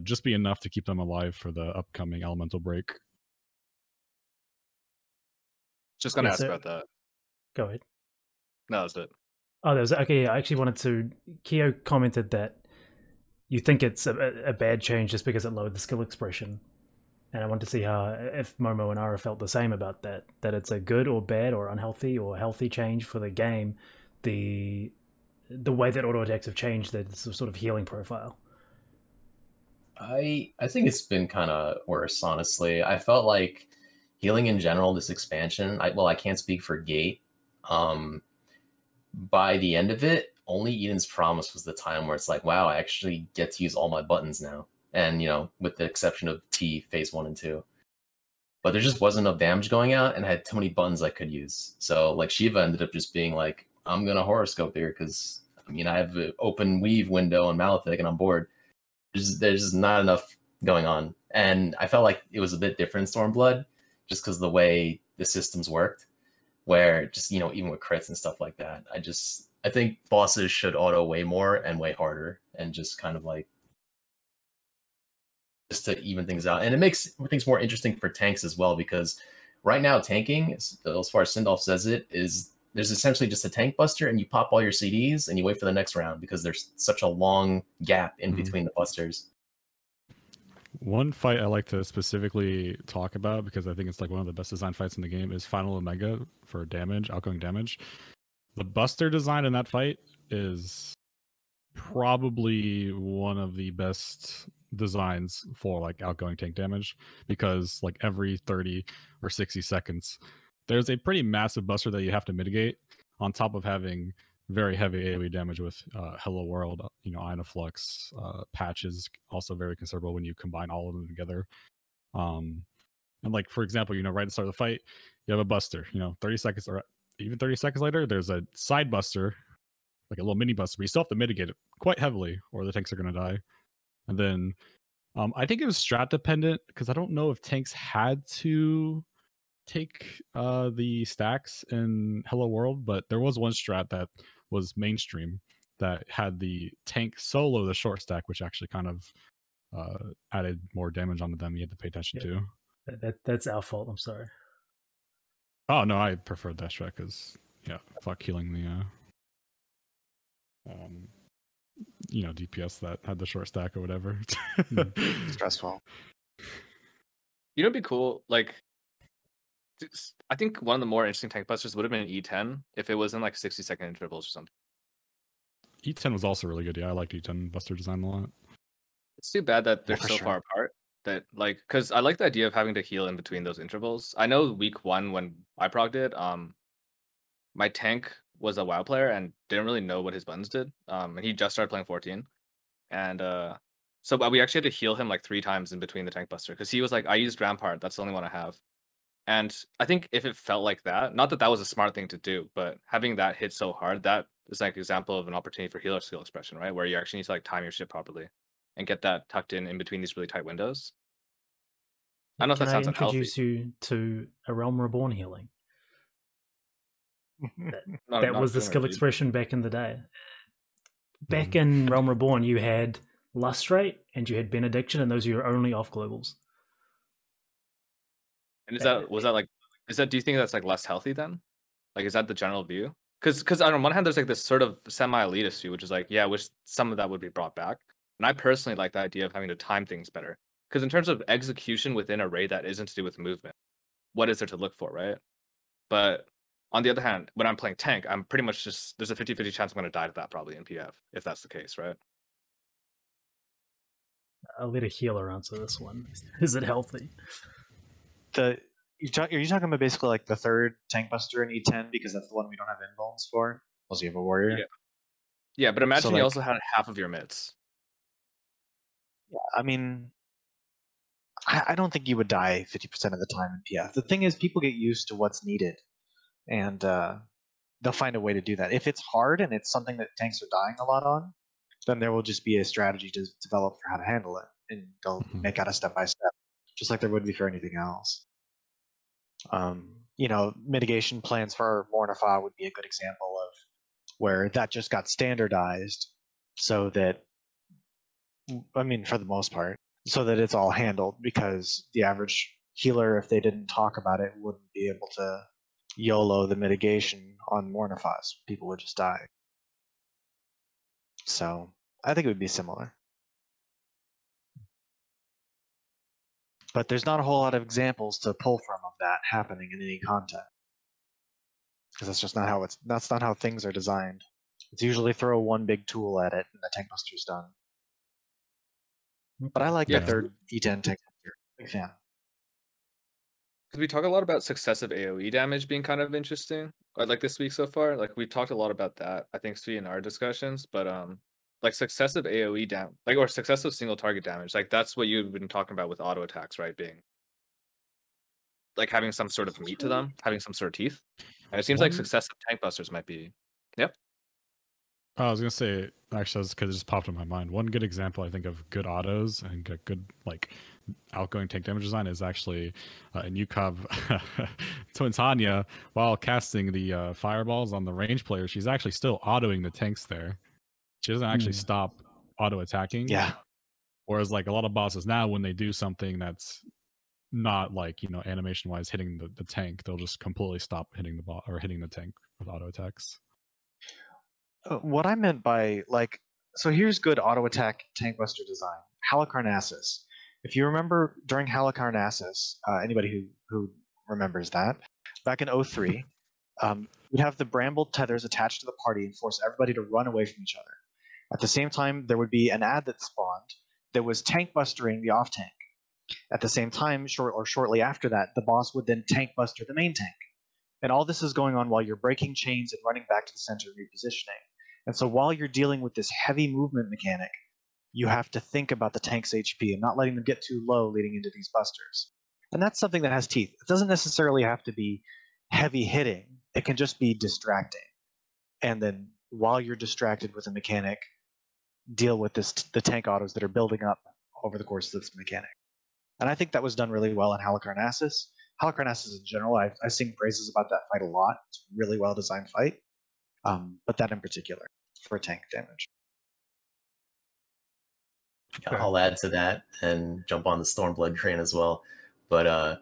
just be enough to keep them alive for the upcoming elemental break. Just gonna Yeah, ask so- about that. Go ahead. No, that's it. Oh, there was okay. Yeah, I actually wanted to. Keo commented that you think it's a bad change just because it lowered the skill expression, and I wanted to see how if Momo and Ara felt the same about that. That it's a good or bad or unhealthy or healthy change for the game. The way that auto attacks have changed the sort of healing profile. I think it's been kind of worse, honestly. I felt like healing in general, this expansion. I can't speak for Gate. By the end of it, only Eden's Promise was the time where it's like, wow, I actually get to use all my buttons now. And, with the exception of T phase 1 and 2. But there just wasn't enough damage going out, and I had too many buttons I could use. So, like, Shiva ended up just being like, I'm going to horoscope here because, I have an open weave window on Malefic and I'm bored. There's just not enough going on. And I felt like it was a bit different in Stormblood just because the way the systems worked, where just, even with crits and stuff like that, I think bosses should auto way more and way harder, and just kind of like just to even things out. And it makes things more interesting for tanks as well, because right now tanking, as far as Sindolf says it, is there's essentially just a tank buster and you pop all your CDs and you wait for the next round because there's such a long gap in between the busters. One fight I like to specifically talk about, because I think it's like one of the best design fights in the game, is Final Omega for damage, outgoing damage. The buster design in that fight is probably one of the best designs for like outgoing tank damage, because like every 30 or 60 seconds there's a pretty massive buster that you have to mitigate, on top of having very heavy AoE damage with Hello World, Ion of Flux, patches, also very considerable when you combine all of them together. And like, for example, right at the start of the fight, you have a buster, 30 seconds or even 30 seconds later, there's a side buster, like a little mini buster, but you still have to mitigate it quite heavily or the tanks are going to die. And then I think it was strat dependent, because I don't know if tanks had to take the stacks in Hello World, but there was one strat that was mainstream that had the tank solo the short stack, which actually kind of added more damage onto them. You had to pay attention to. That's our fault. I'm sorry. Oh no, I preferred that strat because fuck healing the DPS that had the short stack or whatever. Stressful. It'd be cool. Like, I think one of the more interesting tank busters would have been E10 if it was in like 60-second intervals or something. E10 was also really good. Yeah, I liked E10 buster design a lot. It's too bad that they're for so sure. far apart. That because I like the idea of having to heal in between those intervals. I know week 1 when I progged it, my tank was a WoW player and didn't really know what his buttons did. And he just started playing 14, and so we actually had to heal him like 3 times in between the tank buster, because he was like, I used Rampart, that's the only one I have. And I think if it felt like that, not that that was a smart thing to do, but having that hit so hard, that is like an example of an opportunity for healer skill expression, right? Where you actually need to like time your shit properly and get that tucked in between these really tight windows. I don't know if Can that I sounds unhealthy. introduce you to a Realm Reborn healing? Not That was the too skill much, dude. expression back in the day. Back in Realm Reborn, you had Lustrate and you had Benediction, and those are your only off globals. And is that do you think that's like less healthy then? Like, is that the general view? because on one hand there's like this sort of semi-elitist view, which is like, yeah, I wish some of that would be brought back. And I personally like the idea of having to time things better. Because in terms of execution within a raid that isn't to do with movement, what is there to look for, right? But on the other hand, when I'm playing tank, I'm pretty much just, there's a 50-50 chance I'm going to die to that probably in PF, if that's the case, right? I'll let a healer answer this one. Is it healthy? Are you talking about basically like the third tank buster in E10 because that's the one we don't have invulns for? Unless you have a warrior. Yeah. Yeah, but imagine So, you also had half of your mids. Yeah, I mean, I don't think you would die 50% of the time in PF. The thing is, people get used to what's needed, and they'll find a way to do that. If it's hard and it's something that tanks are dying a lot on, then there will just be a strategy to develop for how to handle it, and they'll make out a step-by-step, just like there would be for anything else. Mitigation plans for Mornifa would be a good example of where that just got standardized so that, I mean, for the most part, so that it's all handled, because the average healer, if they didn't talk about it, wouldn't be able to YOLO the mitigation on Mornifas. People would just die. So I think it would be similar. But there's not a whole lot of examples to pull from of that happening in any content, because that's not how things are designed. It's usually throw one big tool at it and the tank buster's done. But I like the third E10 tank buster. Big fan. Because we talk a lot about successive AoE damage being kind of interesting, like this week so far. Like we talked a lot about that, I think, Sfia, in our discussions. But like successive AoE damage, like, or successive single target damage, like that's what you've been talking about with auto attacks, right? Being like having some sort of meat to them, having some sort of teeth. And it seems like successive tank busters might be. Yep. I was gonna say, actually, because it just popped in my mind. One good example, I think, of good autos and good like outgoing tank damage design is actually in UCOB. Twin Tanya, while casting the fireballs on the range player, she's actually still autoing the tanks there. She doesn't actually stop auto attacking. Yeah. Whereas like a lot of bosses now, when they do something that's not like, animation wise hitting the tank, they'll just completely stop hitting the bot or hitting the tank with auto attacks. What I meant by, so here's good auto attack tank buster design. Halicarnassus. If you remember during Halicarnassus, anybody who remembers that, back in 03, we'd have the bramble tethers attached to the party and force everybody to run away from each other. At the same time, there would be an ad that spawned that was tank bustering the off tank. At the same time, shortly after that, the boss would then tank buster the main tank. And all this is going on while you're breaking chains and running back to the center and repositioning. And so while you're dealing with this heavy movement mechanic, you have to think about the tank's HP and not letting them get too low leading into these busters. And that's something that has teeth. It doesn't necessarily have to be heavy hitting. It can just be distracting. And then while you're distracted with a mechanic, deal with the tank autos that are building up over the course of this mechanic. And I think that was done really well in Halicarnassus. Halicarnassus in general, I sing praises about that fight a lot. It's a really well designed fight. But that in particular for tank damage. I'll add to that and jump on the Stormblood train as well. But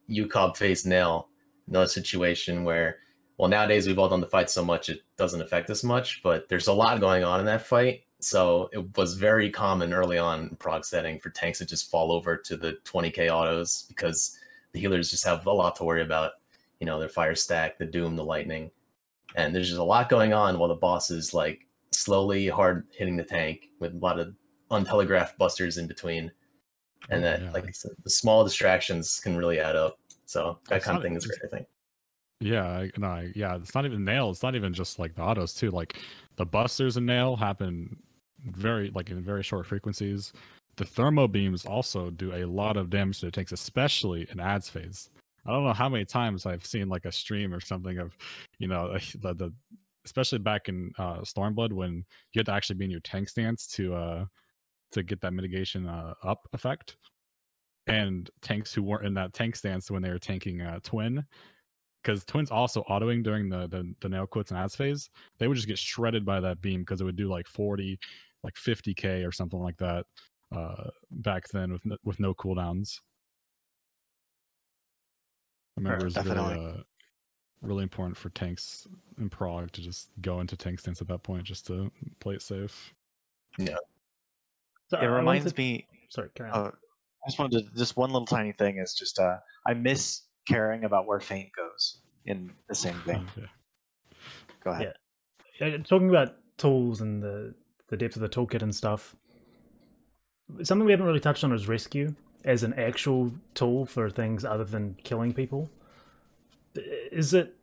UCOB faced Nail, another situation where, well, nowadays we've all done the fight so much it doesn't affect us much, but there's a lot going on in that fight. So it was very common early on in prog setting for tanks to just fall over to the 20k autos because the healers just have a lot to worry about. Their fire stack, the doom, the lightning. And there's just a lot going on while the boss is like slowly hard hitting the tank with a lot of untelegraphed busters in between. And the small distractions can really add up. So that kind of thing is great, I think. Yeah, it's not even Nail. It's not even just like the autos too. Like the busters in Nail happen in very short frequencies. The thermo beams also do a lot of damage to the tanks, especially in ads phase. I don't know how many times I've seen like a stream or something of, the especially back in Stormblood when you had to actually be in your tank stance to get that mitigation up effect. And tanks who weren't in that tank stance when they were tanking Twin, because Twin's also autoing during the nail quotes and ads phase, they would just get shredded by that beam because it would do like 40, like 50k or something like that back then with no cooldowns. I remember it was definitely. really, really important for tanks in Prague to just go into tank stance at that point just to play it safe. Yeah. So It reminds me. Sorry, carry on. I just wanted to, just one little tiny thing is just I miss caring about where Feint goes in the same vein. Yeah. Go ahead. Yeah. Talking about tools and the depth of the toolkit and stuff, something we haven't really touched on is rescue as an actual tool for things other than killing people. Is it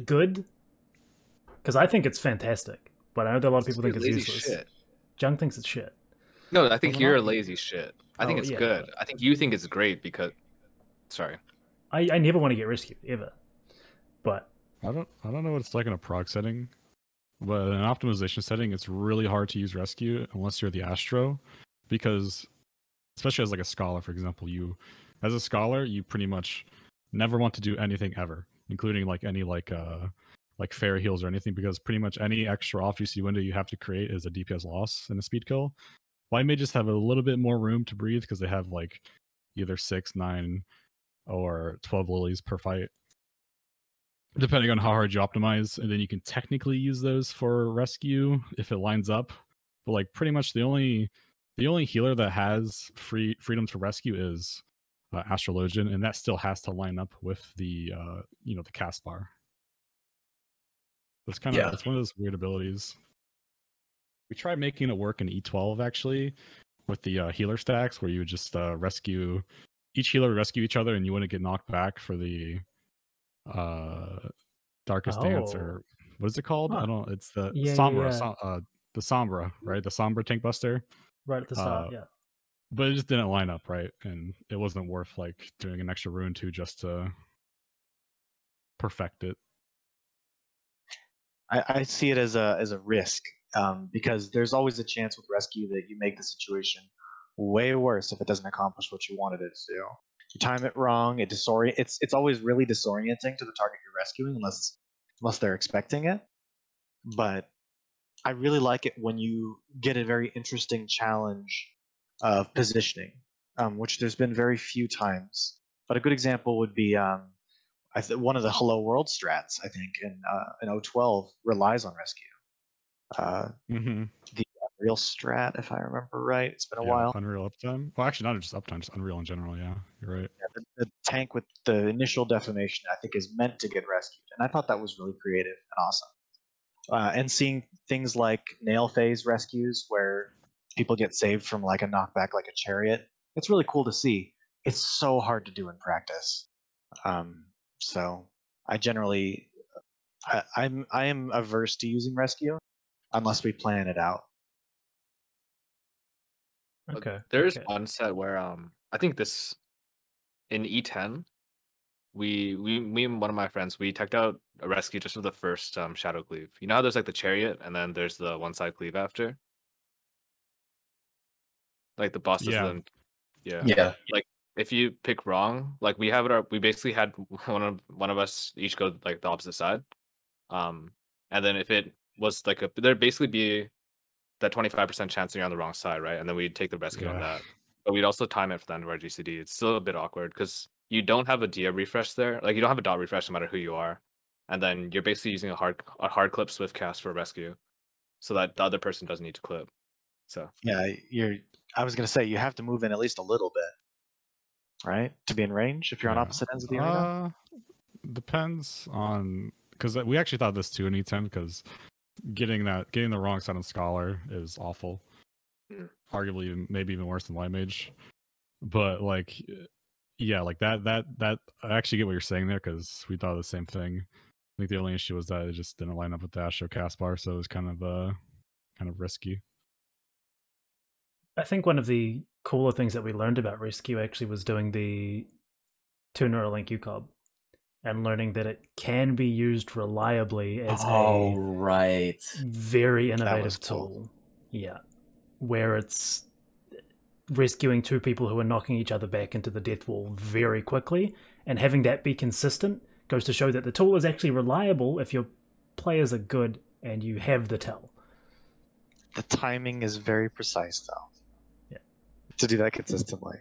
good? Because I think it's fantastic, but I know that a lot of people think it's lazy useless. shit. Jung thinks it's shit. No, I think Well, you're not- lazy shit. I think Oh, it's yeah. good. I think you think it's great because. Sorry. I never want to get rescued ever, but I don't know what it's like in a prog setting, but in an optimization setting, it's really hard to use rescue unless you're the Astro, because especially as like a scholar, for example, as a scholar, you pretty much never want to do anything ever, including like any like fair heals or anything, because pretty much any extra off GC window you have to create is a DPS loss and a speed kill. White mages have a little bit more room to breathe because they have like either 6, 9, or 12 lilies per fight, depending on how hard you optimize, and then you can technically use those for rescue if it lines up. But like pretty much the only healer that has freedom to rescue is Astrologian, and that still has to line up with the the cast bar. It's kind of it's one of those weird abilities. We tried making it work in E12 actually with the healer stacks, where you would just rescue each healer would rescue each other, and you wouldn't get knocked back for the darkest dance, or what is it called? Huh. I don't. It's the Yeah, Sombra, yeah. the Sombra, right? The Sombra tank buster. Right at the start, yeah. But it just didn't line up right, and it wasn't worth like doing an extra rune to just to perfect it. I see it as a risk, because there's always a chance with rescue that you make the situation way worse if it doesn't accomplish what you wanted it to do. You time it wrong, it's always really disorienting to the target you're rescuing unless they're expecting it. But I really like it when you get a very interesting challenge of positioning, which there's been very few times. But a good example would be one of the Hello World strats, I think, in 012 relies on rescue. The Unreal strat, if I remember right. It's been a while. Unreal uptime. Well, actually, not just uptime, just Unreal in general. Yeah, you're right. Yeah, the tank with the initial defamation, I think, is meant to get rescued, and I thought that was really creative and awesome. And seeing things like nail phase rescues where people get saved from like a knockback, like a chariot, it's really cool to see. It's so hard to do in practice. So I generally, I am averse to using rescue unless we plan it out. Okay. There's okay. one set where I think this in E10 me and one of my friends, we teched out a rescue just for the first shadow cleave. You know how there's like the chariot and then there's the one side cleave after? Like the boss does Yeah. yeah. Like if you pick wrong, like we basically had one of us each go like the opposite side. And then if it was like there'd basically be that 25% chance that you're on the wrong side, right? And then we'd take the rescue on that. But we'd also time it for the end of our GCD. It's still a bit awkward because you don't have a dia refresh there. Like you don't have a dot refresh no matter who you are. And then you're basically using a hard clip swift cast for rescue, so that the other person doesn't need to clip. So yeah, I was gonna say you have to move in at least a little bit, right, to be in range if you're on opposite ends of the arena. Depends on, because we actually thought this too in E10, because getting the wrong side on Scholar is awful. Arguably maybe even worse than Light Mage. But like, yeah, like that I actually get what you're saying there, because we thought the same thing. I think the only issue was that it just didn't line up with the Astro cast bar, so it was kind of risky. I think one of the cooler things that we learned about rescue actually was doing the 2 Neuralink UCOB and learning that it can be used reliably as a very innovative tool. Yeah. Where it's rescuing 2 people who are knocking each other back into the death wall very quickly, and having that be consistent goes to show that the tool is actually reliable if your players are good and you have the tell. The timing is very precise, though. Yeah. To do that consistently.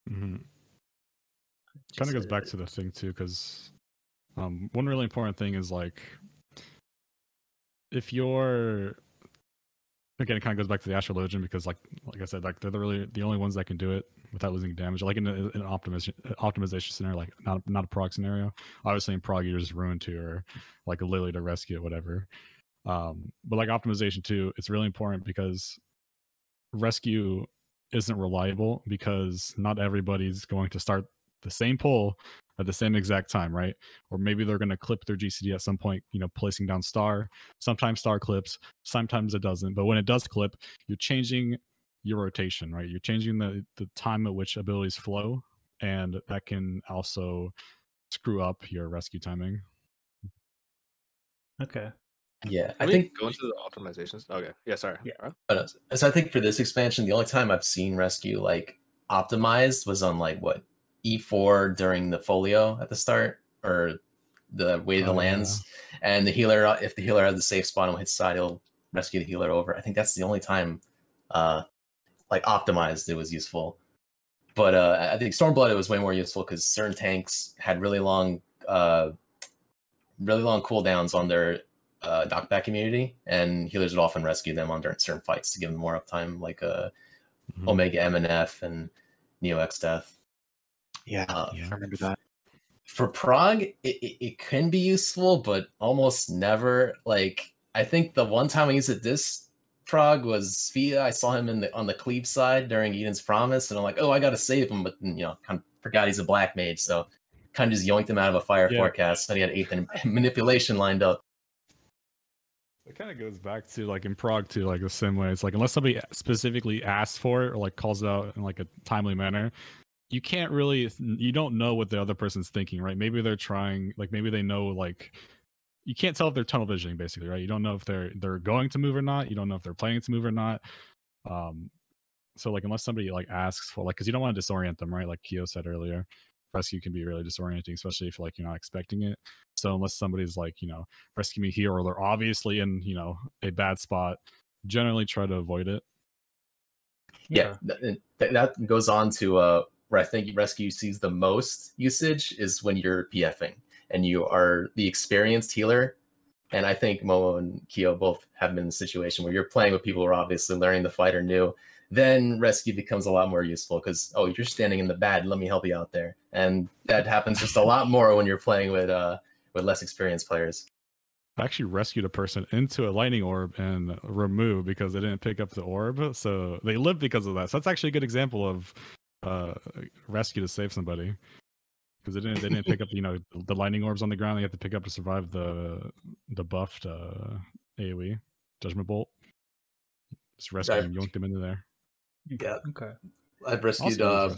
Mm-hmm. Kind of goes back to the thing too, because one really important thing is like if you're again, it kind of goes back to the Astrologian because like I said, like they're the only ones that can do it without losing damage. Like in an optimization scenario, like not a prog scenario. Obviously in prog you're just ruined to or like a Lily to rescue it, whatever. But like optimization too, it's really important because rescue isn't reliable because not everybody's going to start the same pull at the same exact time, right? Or maybe they're going to clip their GCD at some point, you know, placing down star. Sometimes star clips, sometimes it doesn't. But when it does clip, you're changing your rotation, right? You're changing the time at which abilities flow, and that can also screw up your rescue timing. Okay. Yeah, Can I we think go into the optimizations. Okay, yeah, sorry. Yeah. Alright. But so I think for this expansion, the only time I've seen rescue like optimized was on like what E4 during the folio at the start, or the way the lands, and the healer. If the healer has the safe spot and hits side, he'll rescue the healer over. I think that's the only time, like optimized, it was useful. But I think Stormblood it was way more useful because certain tanks had really long cooldowns on their knockback immunity, and healers would often rescue them under certain fights to give them more uptime, like Omega MNF and Neo X Death. Yeah, I remember that. For prog, it can be useful, but almost never. Like I think the one time I used it this prog was Sfia. I saw him on the cleave side during Eden's Promise, and I'm like, oh, I gotta save him, but kind of forgot he's a black mage, so kind of just yoinked him out of a fire forecast, and he had 8th and manipulation lined up. It kind of goes back to like in prog too, like the same way. It's like unless somebody specifically asks for it or like calls it out in like a timely manner, you don't know what the other person's thinking, right? Maybe they're trying, like maybe they know, like you can't tell if they're tunnel visioning basically, right? You don't know if they're going to move or not. You don't know if they're planning to move or not. So like unless somebody like asks for, like, because you don't want to disorient them, right? Like Kyo said earlier, rescue can be really disorienting, especially if like you're not expecting it. So unless somebody's like, rescue me here, or they're obviously in, a bad spot, generally try to avoid it. Yeah, that goes on to where I think rescue sees the most usage is when you're PFing and you are the experienced healer. And I think Momo and Kyo both have been in a situation where you're playing with people who are obviously learning the fight or new. Then rescue becomes a lot more useful because, oh, you're standing in the bad, let me help you out there. And that happens just a lot more when you're playing with less experienced players. I actually rescued a person into a lightning orb and removed because they didn't pick up the orb. So they lived because of that. So that's actually a good example of rescue to save somebody. Because they didn't pick up the lightning orbs on the ground. They have to pick up to survive the buffed AoE Judgment Bolt. Just rescued them, yoinked them into there. Yeah. Okay. I've rescued a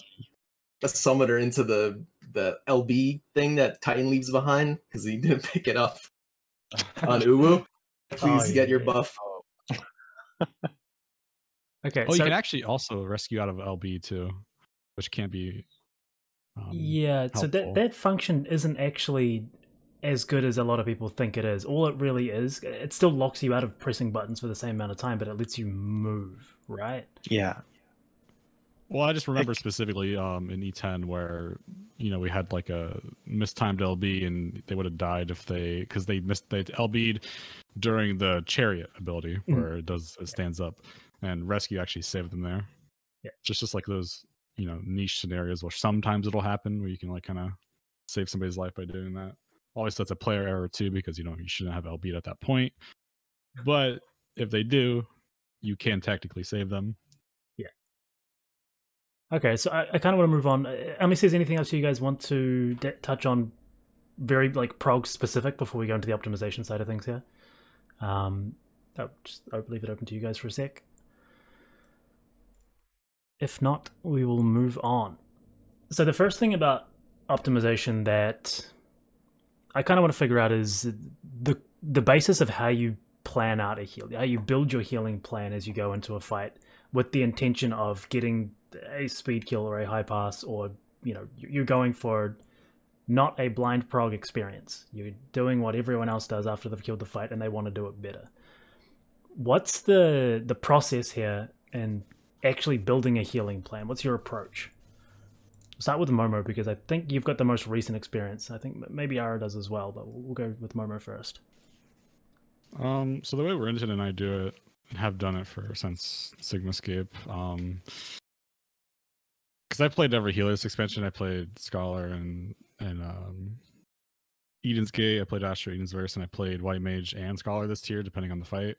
summoner into the LB thing that Titan leaves behind because he didn't pick it up on Uwu. Please get your buff. Okay. Oh, you can actually also rescue out of LB too, which can't be. So that function isn't actually as good as a lot of people think it is. All it really is, it still locks you out of pressing buttons for the same amount of time, but it lets you move, right? Yeah. Well, I just remember specifically in E10 where we had like a mistimed LB and they would have died because they LB'd during the chariot ability where it stands up, and rescue actually saved them there. Yeah, just like those niche scenarios where sometimes it'll happen where you can like kind of save somebody's life by doing that. Obviously that's a player error too, because you shouldn't have LB'd at that point, but if they do, you can technically save them. Yeah. Okay, so I kind of want to move on. Unless there's anything else you guys want to touch on, very like prog specific, before we go into the optimization side of things here. I'll leave it open to you guys for a sec. If not, we will move on. So the first thing about optimization that I kind of want to figure out is the basis of how you plan out a heal, how you build your healing plan as you go into a fight with the intention of getting a speed kill or a high pass, or you're going for not a blind prog experience. You're doing what everyone else does after they've killed the fight and they want to do it better. What's the process here in actually building a healing plan? What's your approach? start with Momo because I think you've got the most recent experience. I think maybe Ara does as well, but we'll go with Momo first. So the way Renton and I do it, and have done it since Sigmascape, because I played every Healers expansion. I played Scholar and Eden's Gate. I played Astro Eden's Verse, and I played White Mage and Scholar this tier, depending on the fight.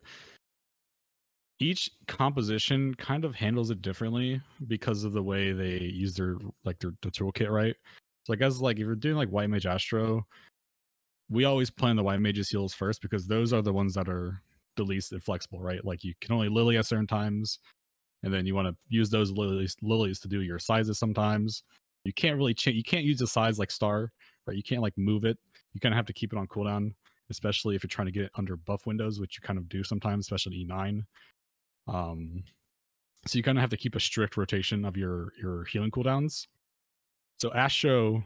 Each composition kind of handles it differently because of the way they use their toolkit, right? So if you're doing like White Mage Astro, we always plan the White Mage's heals first because those are the ones that are the least inflexible, right? Like you can only Lily at certain times, and then you want to use those lilies to do your sizes sometimes. You can't really change. You can't use the size like Star, right? You can't like move it. You kind of have to keep it on cooldown, especially if you're trying to get it under buff windows, which you kind of do sometimes, especially E9. So you kind of have to keep a strict rotation of your healing cooldowns. So Astro,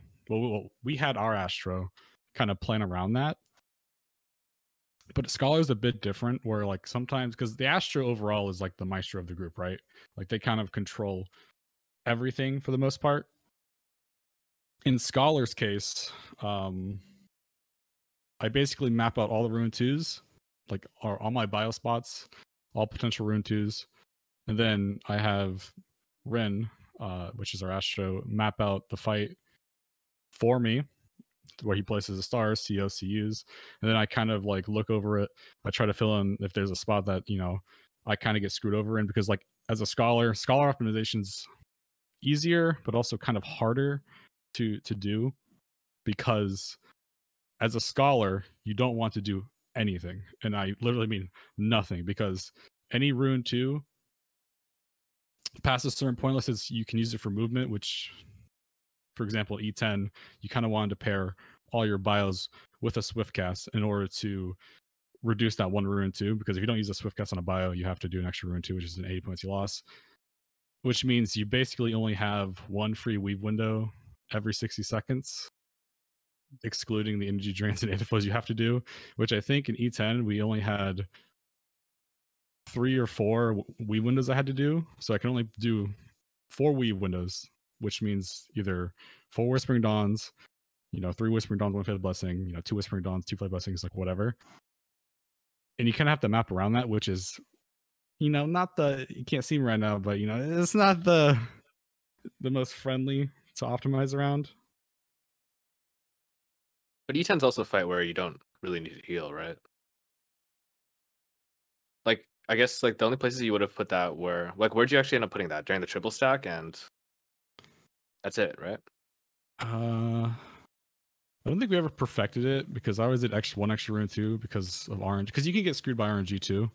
we had our Astro kind of plan around that, but Scholar is a bit different where like sometimes, because the Astro overall is like the maestro of the group, right? Like they kind of control everything for the most part. In Scholar's case, I basically map out all the rune 2s, like all my bio spots, all potential rune 2s, and then I have Ren, which is our Astro, map out the fight for me, where he places the stars, CO, CUs, and then I kind of like look over it. I try to fill in if there's a spot that, you know, I kind of get screwed over in, because like as a scholar optimization's easier, but also kind of harder to do, because as a scholar, you don't want to do anything. And I literally mean nothing, because any rune 2 past a certain point, unless you can use it for movement, which, for example, E10, you kind of wanted to pair all your bios with a swift cast in order to reduce that one rune 2, because if you don't use a swift cast on a bio, you have to do an extra rune 2, which is an 80 points you lost, which means you basically only have one free weave window every 60 seconds, excluding the energy drains and antiflows you have to do, which I think in E10 we only had 3 or 4 weave windows I had to do. So I can only do 4 weave windows, which means either 4 Whispering Dawns, 3 Whispering Dawns, 1 Fatal Blessing, 2 Whispering Dawns, 2 Flight Blessings, like whatever. And you kind of have to map around that, which is, not you can't see me right now, but it's not the most friendly to optimize around. But E10's also a fight where you don't really need to heal, right? Like, I guess like the only places you would have put that were like, where'd you actually end up putting that? During the triple stack, and that's it, right? I don't think we ever perfected it, because I always did one extra rune 2 because of RNG, because you can get screwed by RNG too.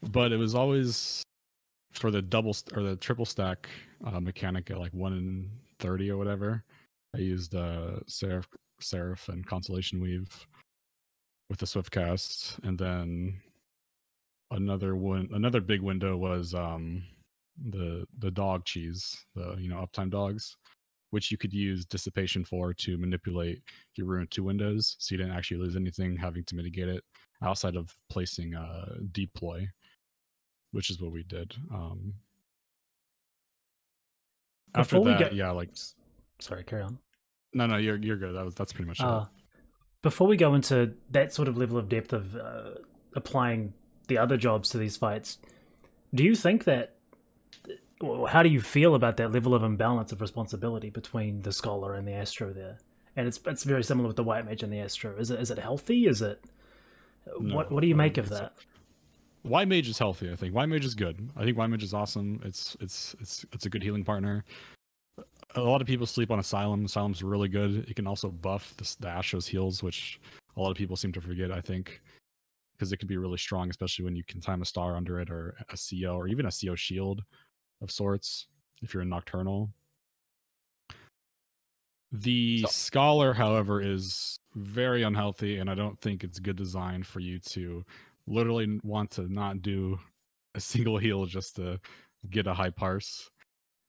But it was always for the double or the triple stack mechanic at like 1 in 30 or whatever. I used Seraph and Constellation Weave with the swift cast, and then another big window was the dog cheese, the uptime dogs, which you could use dissipation for to manipulate your rune 2 windows, so you didn't actually lose anything having to mitigate it outside of placing deploy, which is what we did. After that, sorry, carry on. No, you're good. That's pretty much it. Before we go into that sort of level of depth of applying the other jobs to these fights, do you think that, or how do you feel about that level of imbalance of responsibility between the Scholar and the Astro there? And it's very similar with the White Mage and the Astro. Is it healthy? Is it what do you make of that? White Mage is healthy, I think. White Mage is good. I think White Mage is awesome. It's a good healing partner. A lot of people sleep on Asylum. Asylum's really good. It can also buff the Astro's heals, which a lot of people seem to forget, I think, because it can be really strong, especially when you can time a star under it, or a CO, or even a CO shield of sorts if you're in Nocturnal. The Scholar, however, is very unhealthy, and I don't think it's good design for you to literally want to not do a single heal just to get a high parse.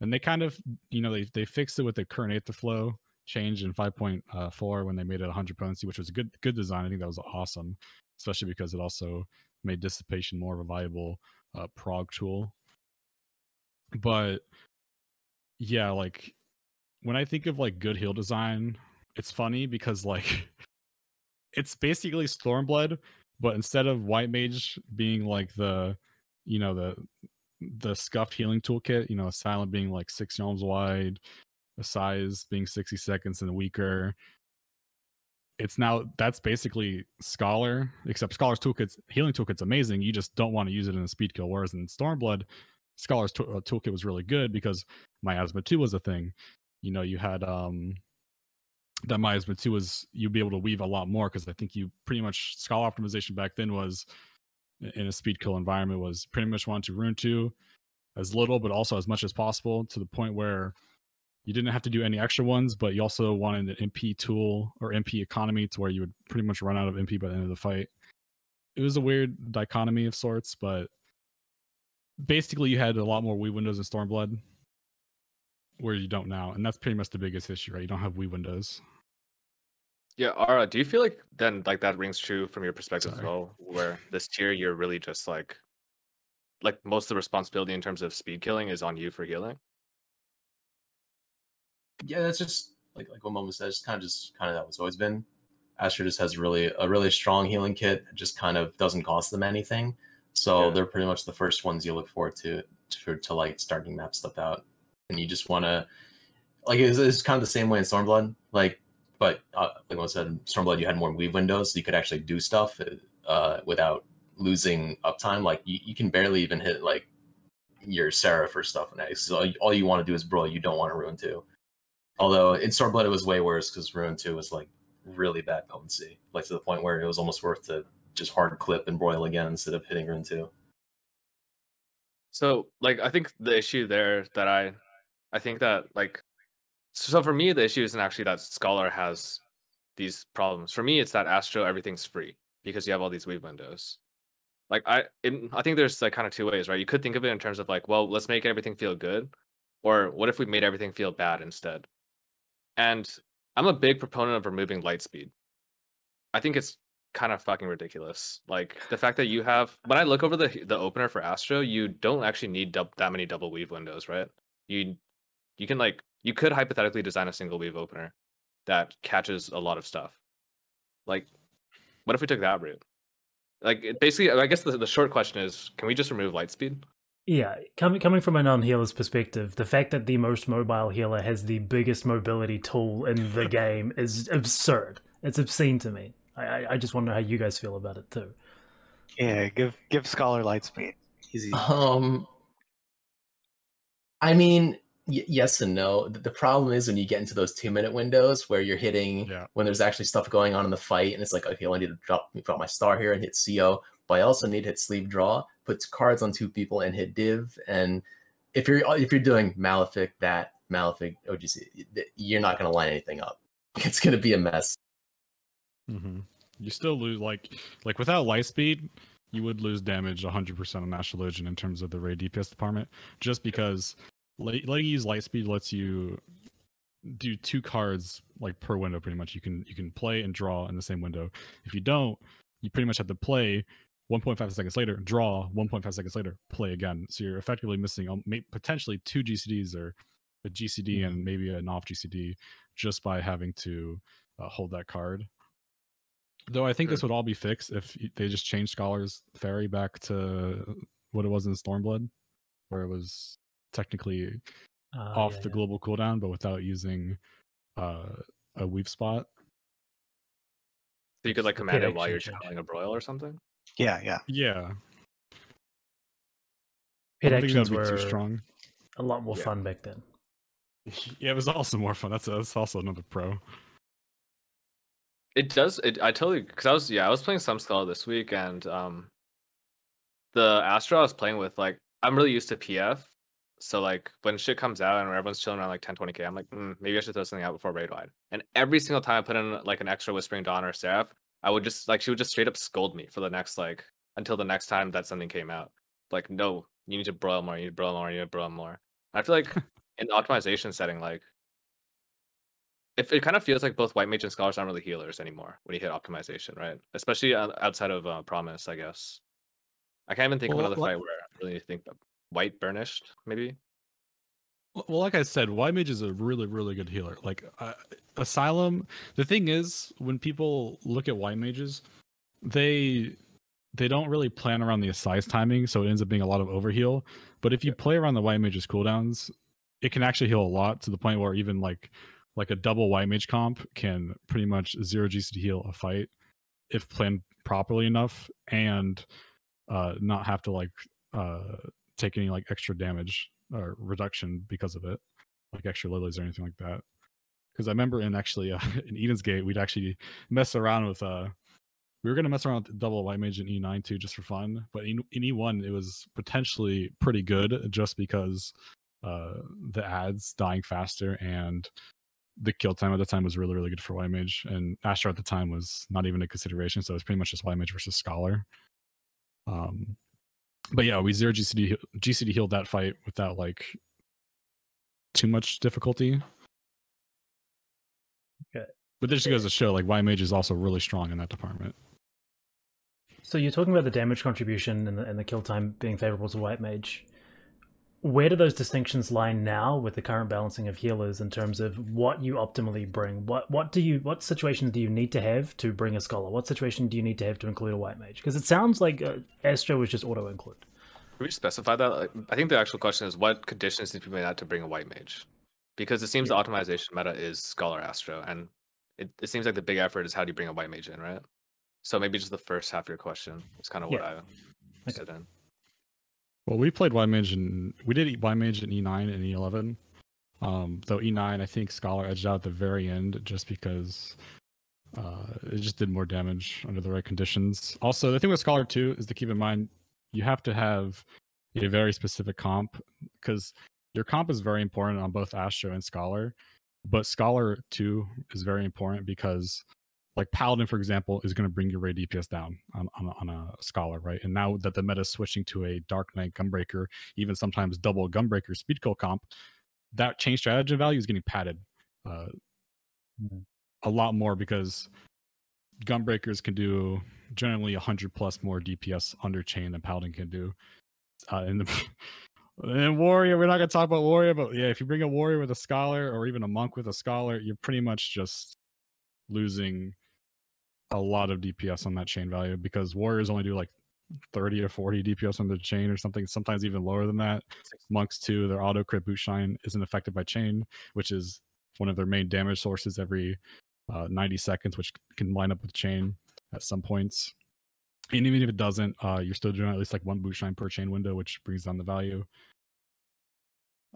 And they kind of, they fixed it with the current Aetherflow change in 5.4 when they made it 100 potency, which was a good design. I think that was awesome, especially because it also made dissipation more of a viable prog tool. But yeah, like when I think of like good heal design, it's funny because like it's basically Stormblood, but instead of White Mage being like the, you know, the scuffed healing toolkit, you know, Silent being like 6 yalms wide, the size being 60 seconds and weaker. It's now that's basically Scholar, except Scholar's toolkit's healing toolkit's amazing. You just don't want to use it in a speed kill. Whereas in Stormblood, Scholar's toolkit was really good because Miasma 2 was a thing. You know, you had that Miasma 2 was you'd be able to weave a lot more because I think you pretty much Scholar optimization back then was in a speed kill environment was pretty much want to rune 2 as little but also as much as possible to the point where you didn't have to do any extra ones, but you also wanted an MP tool or MP economy to where you would pretty much run out of MP by the end of the fight. It was a weird dichotomy of sorts, but basically you had a lot more weave windows in Stormblood where you don't now, and that's pretty much the biggest issue, right? You don't have weave windows. Yeah, Ara, do you feel like then like that rings true from your perspective as Sorry. well, where this tier you're really just like most of the responsibility in terms of speed killing is on you for healing? Yeah, that's just like what Momo says. Kind of that was always been. Astro just has a really strong healing kit. It just kind of doesn't cost them anything, so Yeah. they're pretty much the first ones you look forward to like starting map stuff out. And you just want to like it's kind of the same way in Stormblood. Like, but like I said, in Stormblood you had more weave windows, so you could actually do stuff without losing uptime. Like you can barely even hit like your Seraph or stuff next. So all you want to do is brawl. You don't want to ruin 2. Although in Stormblood it was way worse because Ruin 2 was like really bad potency, like to the point where it was almost worth to just hard clip and broil again instead of hitting Ruin 2. So like I think the issue there that I think that like so for me the issue isn't actually that Scholar has these problems. For me it's that Astro everything's free because you have all these weave windows. Like I think there's like kind of two ways, right? You could think of it in terms of like, well, let's make everything feel good, or what if we made everything feel bad instead? And I'm a big proponent of removing light speed. I think it's kind of fucking ridiculous. Like the fact that you have when I look over the opener for Astro, you don't actually need that many double weave windows, right? You can like you could hypothetically design a single weave opener that catches a lot of stuff. Like, what if we took that route? Like basically, I guess the short question is, can we just remove light speed? Yeah, coming from a non-healer's perspective, the fact that the most mobile healer has the biggest mobility tool in the game is absurd. It's obscene to me. I just wonder how you guys feel about it too. Yeah, give Scholar Lightspeed. Easy. I mean, yes and no. The problem is when you get into those 2-minute windows where you're hitting when there's actually stuff going on in the fight, and it's like, okay, I need to drop my star here and hit CO, but I also need to hit sleeve draw, put cards on 2 people, and hit div. And if you're doing Malefic OGC, you're not going to line anything up. It's going to be a mess. Mm-hmm. You still lose like without light speed, you would lose damage 100% on Astrologian in terms of the raid DPS department, just because letting you use light speed lets you do 2 cards like per window. Pretty much, you can play and draw in the same window. If you don't, you pretty much have to play 1.5 seconds later, draw 1.5 seconds later, play again. So you're effectively missing potentially 2 GCDs or a GCD and maybe an off GCD just by having to hold that card. Though I think this would all be fixed if they just changed Scholar's Fairy back to what it was in Stormblood, where it was technically off the global cooldown, but without using a weave spot. So you could like command it while you're channeling a broil or something? Yeah. Pit I don't think that actions would be too were strong. a lot more fun back then. Yeah, it was also more fun. That's also another pro. It does. I totally because I was playing some Scholar this week, and the Astro I was playing with, like I'm really used to PF, so like when shit comes out and everyone's chilling around like 10-20k, I'm like maybe I should throw something out before raid wide. And every single time I put in like an extra Whispering Dawn or Seraph, I would just like she would just straight up scold me for the next like until the next time that something came out. Like no, you need to broil more. You need to broil more. You need to broil more. I feel like in the optimization setting, like. If it kind of feels like both White Mage and Scholars aren't really healers anymore when you hit optimization, right? Especially outside of Promise, I guess. I can't even think of another fight where I really think White Burnished, maybe. Well, like I said, White Mage is a really, really good healer. Like Asylum, the thing is, when people look at White Mages, they don't really plan around the Assize timing, so it ends up being a lot of overheal. But if you play around the White Mage's cooldowns, it can actually heal a lot to the point where even like a double White Mage comp can pretty much 0 GC heal a fight if planned properly enough, and not have to like take any like extra damage or reduction because of it, like extra lilies or anything like that. Because I remember in in Eden's Gate, we'd actually mess around with we were gonna mess around with double White Mage in E9 too, just for fun. But in E1, it was potentially pretty good just because the ads dying faster and the kill time at the time was really, really good for White Mage, and Astro at the time was not even a consideration, so it was pretty much just White Mage versus Scholar. But yeah, we 0 GCD healed that fight without like too much difficulty. Okay. But this just goes to show like White Mage is also really strong in that department. So you're talking about the damage contribution and the kill time being favorable to White Mage. Where do those distinctions lie now with the current balancing of healers in terms of what you optimally bring? What situations do you need to have to bring a Scholar? What situation do you need to have to include a White Mage? Because it sounds like Astro was just auto include. Can we specify that? Like, I think the actual question is what conditions need to be made out to bring a White Mage? Because it seems the optimization meta is Scholar Astro, and it seems like the big effort is how do you bring a White Mage in, right? So maybe just the first half of your question is kind of what I said in. Well, we played White Mage and we did White Mage in E9 and E11. Though E9, I think Scholar edged out at the very end just because it just did more damage under the right conditions. Also, the thing with Scholar 2 is to keep in mind you have to have a very specific comp, because your comp is very important on both Astro and Scholar. But Scholar 2 is very important because, like, Paladin, for example, is going to bring your raid DPS down on a Scholar, right? And now that the meta is switching to a Dark Knight Gunbreaker, even sometimes double Gunbreaker speedkill comp, that chain strategy value is getting padded a lot more, because Gunbreakers can do generally 100 plus more DPS under chain than Paladin can do. And Warrior, we're not going to talk about Warrior, but yeah, if you bring a Warrior with a Scholar or even a Monk with a Scholar, you're pretty much just losing a lot of DPS on that chain value, because Warriors only do like 30 or 40 DPS on the chain or something, sometimes even lower than that. Monks too, their auto crit boot shine isn't affected by chain, which is one of their main damage sources every 90 seconds, which can line up with chain at some points. And even if it doesn't, you're still doing at least like one boot shine per chain window, which brings down the value.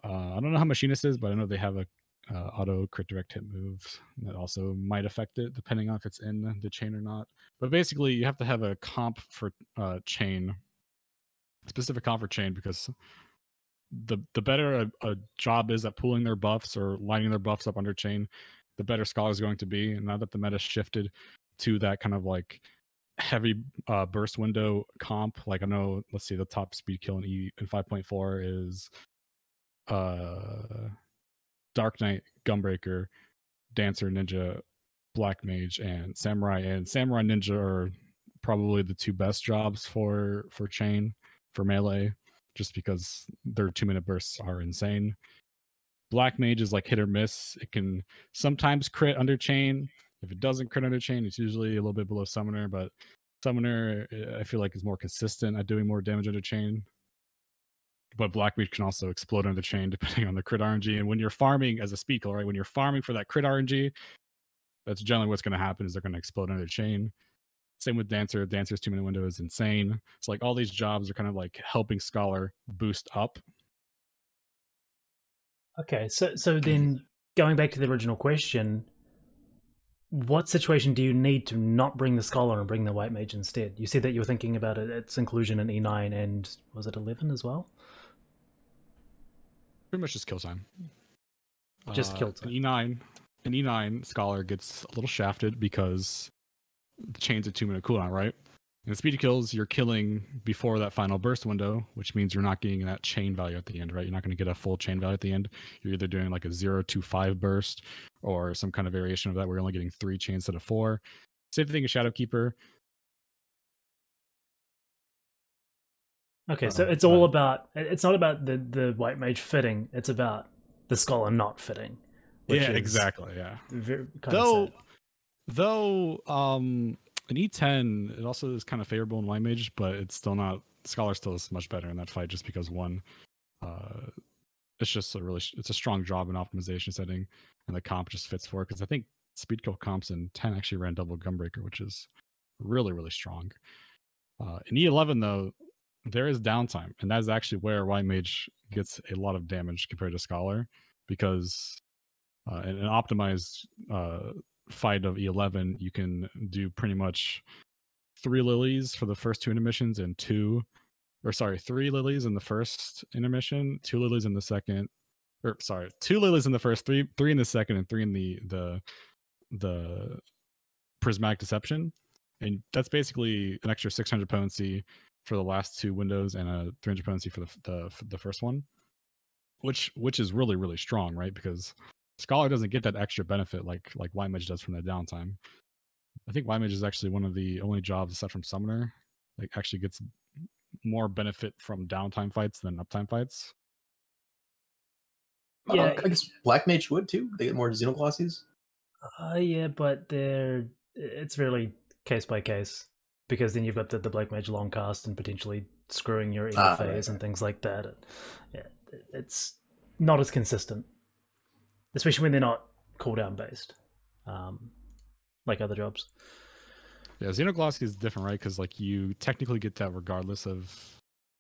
I don't know how Machinist is, but I know they have a auto crit direct hit move that also might affect it depending on if it's in the chain or not. But basically, you have to have a comp for chain, specific comp for chain, because the better a job is at pulling their buffs or lining their buffs up under chain, the better Scholar is going to be. And now that the meta shifted to that kind of like heavy burst window comp, like I know, let's see, the top speed kill in 5.4 is Dark Knight, Gunbreaker, Dancer, Ninja, Black Mage, and Samurai. And Samurai Ninja are probably the two best jobs for chain, for melee, just because their 2-minute bursts are insane. Black Mage is like hit or miss. It can sometimes crit under chain. If it doesn't crit under chain, it's usually a little bit below Summoner, but Summoner, I feel like, is more consistent at doing more damage under chain. But Black Mage can also explode under chain depending on the crit RNG. And when you're farming as a speedkill, right, when you're farming for that crit RNG, that's generally what's going to happen, is they're going to explode under chain. Same with Dancer. Dancer's 2-minute window is insane. It's like all these jobs are kind of like helping Scholar boost up. Okay, so then going back to the original question, what situation do you need to not bring the Scholar and bring the White Mage instead? You said that you were thinking about its inclusion in E9 and was it 11 as well? Pretty much just kill time. Just kill time. In E9, Scholar gets a little shafted because the chain's a 2-minute cooldown, right? In speed kills, you're killing before that final burst window, which means you're not getting that chain value at the end, right? You're not going to get a full chain value at the end. You're either doing like a 0 to 5 burst or some kind of variation of that where you're only getting 3 chains instead of 4. Same thing as Shadowkeeper. Okay, so it's all about, it's not about the White Mage fitting, it's about the scholar not fitting. Which Yeah, is exactly. Yeah. Though, in E10, it also is kind of favorable in White Mage, but it's still not. Scholar still is much better in that fight, just because one, it's just it's a strong job in optimization setting, and the comp just fits for it. Because I think speedkill comps in 10 actually ran double Gunbreaker, which is really, really strong. In E11 though, there is downtime, and that is actually where White Mage gets a lot of damage compared to Scholar, because in an optimized fight of E11, you can do pretty much 3 lilies for the first 2 intermissions and 3 lilies in the first intermission, 2 lilies in the second, 2 lilies in the first, 3 in the second, and 3 in the prismatic deception. And that's basically an extra 600 potency for the last 2 windows and a 300 potency for the first one, which is really, really strong, right? Because Scholar doesn't get that extra benefit like White Mage does from that downtime. I think White Mage is actually one of the only jobs aside from Summoner that actually gets more benefit from downtime fights than uptime fights. yeah, I guess Black Mage would too. They get more Xenoglossies. yeah, but it's really case by case, because then you've got the Black Mage long cast and potentially screwing your end phase and things like that. It's not as consistent, especially when they're not cooldown based, like other jobs. Yeah, Xenoglossy is different, right? Because like you technically get that regardless of.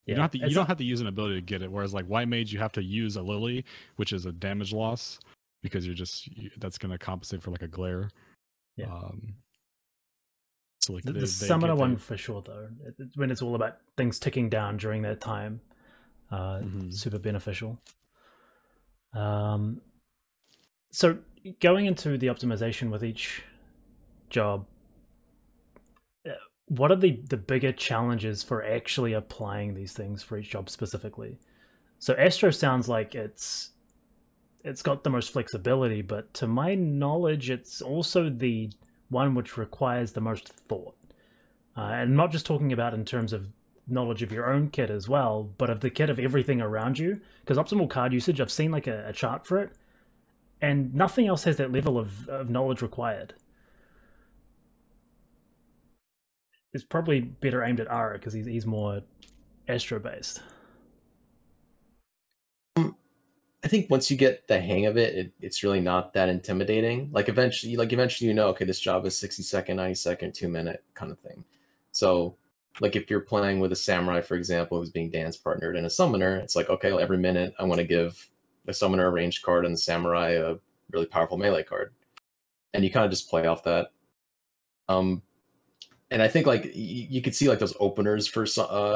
You Yeah, don't have to use an ability to get it. Whereas like White Mage, you have to use a Lily, which is a damage loss, because that's going to compensate for like a glare. Yeah. So like the summoner one for sure, though, when it's all about things ticking down during that time, super beneficial. So going into the optimization with each job, what are the bigger challenges for actually applying these things for each job specifically? So Astro sounds like it's got the most flexibility, but to my knowledge, it's also the one which requires the most thought. And not just talking about in terms of knowledge of your own kit as well, but of the kit of everything around you. Because optimal card usage, I've seen like a chart for it, and nothing else has that level of knowledge required. It's probably better aimed at Ara because he's more Astro based. I think once you get the hang of it, it's really not that intimidating. Like eventually you know, okay, this job is 60 second, 90 second, 2 minute kind of thing. So like if you're playing with a samurai, for example, who's being dance partnered, and a summoner, it's like, okay, every minute I want to give the summoner a ranged card and the samurai a really powerful melee card. And you kind of just play off that. And I think like you could see like those openers for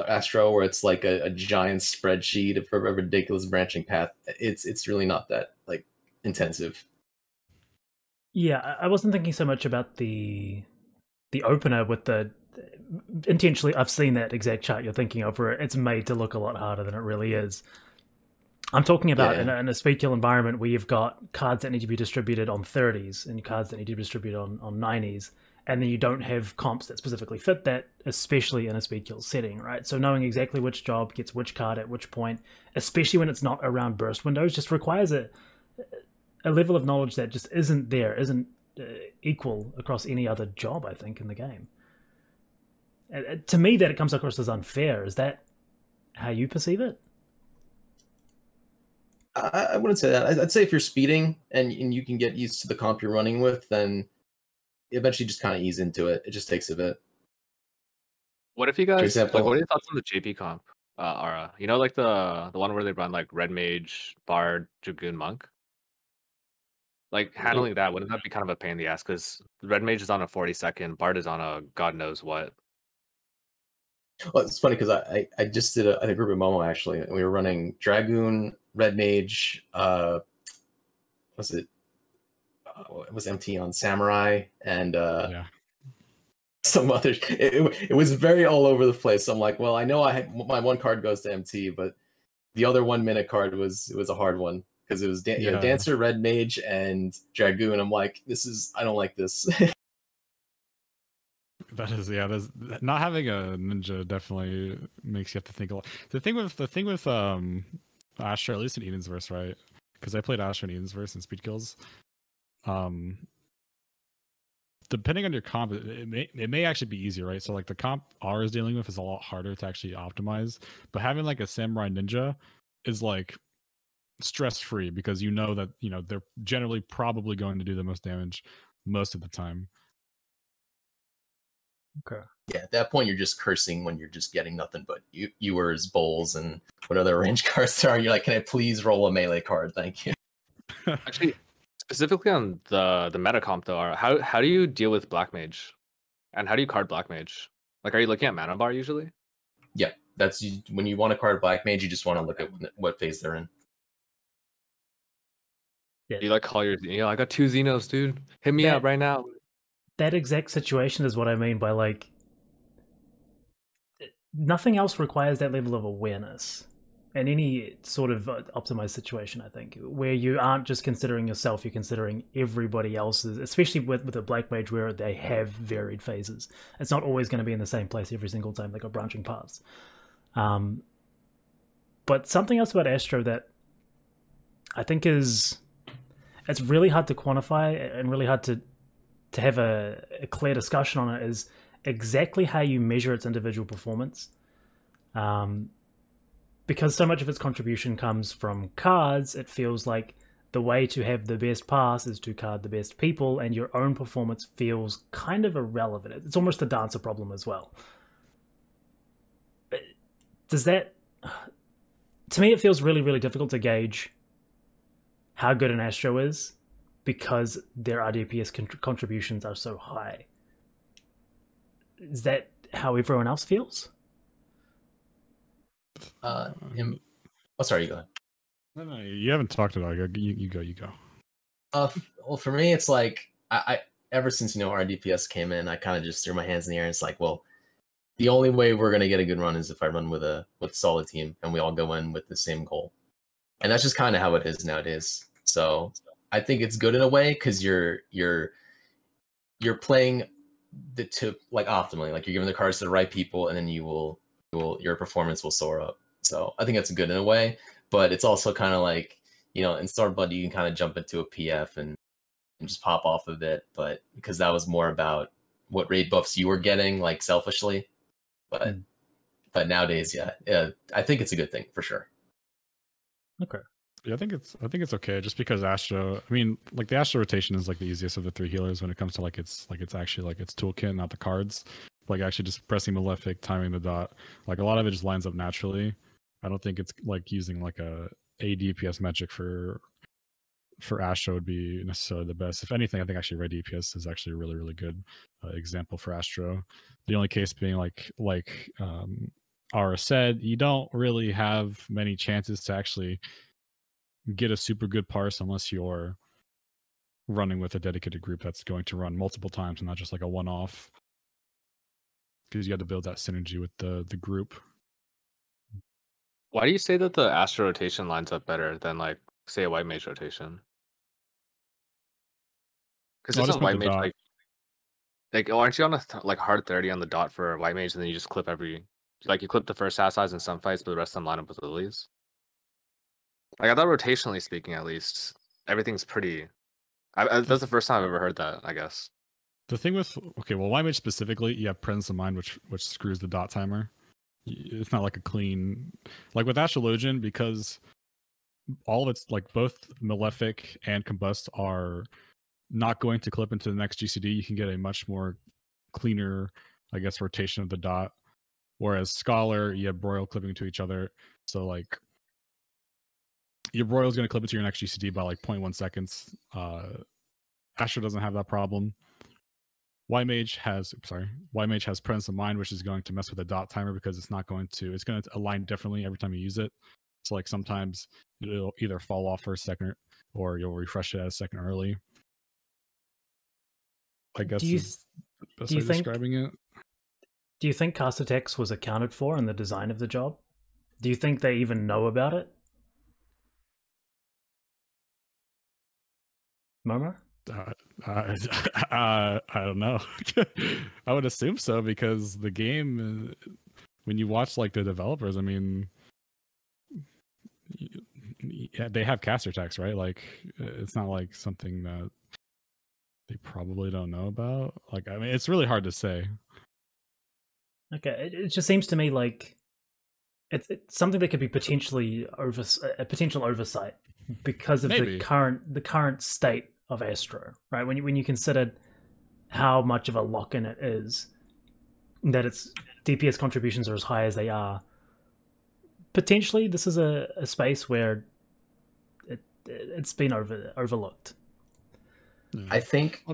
Astro where it's like a giant spreadsheet of a ridiculous branching path. It's really not that like intensive. Yeah, I wasn't thinking so much about the opener with the intentionally. I've seen that exact chart you're thinking of where it's made to look a lot harder than it really is. I'm talking about in a speed kill environment where you've got cards that need to be distributed on 30s and cards that need to be distributed on 90s. And then you don't have comps that specifically fit that, especially in a speed kill setting, right? So knowing exactly which job gets which card at which point, especially when it's not around burst windows, just requires a level of knowledge that just isn't equal across any other job, I think, in the game. To me, that it comes across as unfair. Is that how you perceive it? I wouldn't say that. I'd say if you're speeding and you can get used to the comp you're running with, then eventually just kind of ease into it. It just takes a bit. What if you guys like? What are your thoughts on the JP comp, Ara? You know, like the one where they run like Red Mage, Bard, Dragoon, Monk. Like handling that, wouldn't that be kind of a pain in the ass? Because Red Mage is on a 40-second, Bard is on a god knows what. Well, it's funny because I just did a group of Momo actually, and we were running Dragoon, Red Mage, it was MT on Samurai, and some others. It was very all over the place. So I'm like, well, I know my one card goes to MT, but the other 1 minute card was a hard one because it was Dancer, Red Mage, and Dragoon. I'm like, I don't like this. That is, there's not having a ninja definitely makes you have to think a lot. The thing with Astro, at least in Eden's verse, right? because I played Astro and Edensverse and speed kills. Depending on your comp, it may actually be easier, right? So like the comp R is dealing with is a lot harder to actually optimize, but having like a samurai ninja is like stress free because you know that they're generally probably going to do the most damage most of the time. Okay. Yeah, at that point you're just cursing when you're just getting nothing but Ewers, bowls, and what other range cards there are. You're like, can I please roll a melee card? Thank you. Actually, specifically on the meta comp though, how do you deal with Black Mage, and how do you card Black Mage? Like, are you looking at mana bar usually? Yeah, that's when you want to card Black Mage, you just want to look at what phase they're in. Yeah. You like call your, I got 2 Xenos, dude. Hit me up right now. That exact situation is what I mean by like nothing else requires that level of awareness in any sort of optimized situation, I think, where you aren't just considering yourself, you're considering everybody else's, especially with a Black Mage where they have varied phases. It's not always going to be in the same place every single time. They got branching paths. But something else about Astro that I think it's really hard to quantify and really hard to have a clear discussion on it is exactly how you measure its individual performance. Because so much of its contribution comes from cards, it feels like the way to have the best pass is to card the best people, and your own performance feels kind of irrelevant. It's almost a dancer problem as well. Does that... To me, it feels really, really difficult to gauge how good an Astro is because their RDPS contributions are so high. Is that how everyone else feels? Sorry, you go ahead. No, you haven't talked about it. You go. Well, for me, it's like I ever since RDPS came in, I kind of just threw my hands in the air. And it's like, well, the only way we're gonna get a good run is if I run with a solid team and we all go in with the same goal, and that's just kind of how it is nowadays. So I think it's good in a way because you're playing the tip like optimally, like you're giving the cards to the right people, and then your performance will soar up. So I think that's good in a way, but it's also kind of like in Starblood you can kind of jump into a PF and just pop off of it, but because that was more about what raid buffs you were getting, like selfishly. But nowadays, yeah, I think it's a good thing for sure. Okay. Yeah, I think it's okay just because Astro. I mean, like the Astro rotation is like the easiest of the 3 healers when it comes to like it's actually like its toolkit, not the cards. Like actually just pressing Malefic, timing the dot. Like a lot of it just lines up naturally. I don't think it's like using like a DPS metric for Astro would be necessarily the best. If anything, I think actually red DPS is actually a really, really good example for Astro. The only case being like Ara said, you don't really have many chances to actually get a super good parse unless you're running with a dedicated group that's going to run multiple times and not just like a one-off, because you have to build that synergy with the group. Why do you say that the Astro rotation lines up better than like say a White Mage rotation? Because it's a White Mage like aren't you on a hard 30 on the dot for White Mage, and then you just clip you clip the first half size in some fights, but the rest of them line up with lilies? Like I thought rotationally speaking, at least everything's pretty. That's the first time I've ever heard that, I guess. The thing with White Mage specifically, you have Presence of Mind, which screws the dot timer. It's not like a clean, like with Astrologian, because all of it's like both Malefic and Combust are not going to clip into the next GCD. You can get a much more cleaner, I guess, rotation of the dot. Whereas Scholar, you have Broil clipping to each other. So like your Broil is going to clip into your next GCD by like 0.1 seconds. Astro doesn't have that problem. White Mage has Presence of Mind, which is going to mess with the dot timer because it's going to align differently every time you use it. So like sometimes it'll either fall off for a second or you'll refresh it at a second early. I guess is the best way of describing it. Do you think cast attacks was accounted for in the design of the job? Do you think they even know about it? Momo? I don't know. I would assume so because the game, when you watch like the developers, I mean, yeah, they have caster attacks, right? Like it's not like something that they probably don't know about. Like I mean, it's really hard to say. Okay, it just seems to me like it's something that could be potentially a potential oversight because of Maybe. the current state of Astro, right? When you consider how much of a lock-in it is, that its DPS contributions are as high as they are, potentially this is a space where it's been overlooked. I think I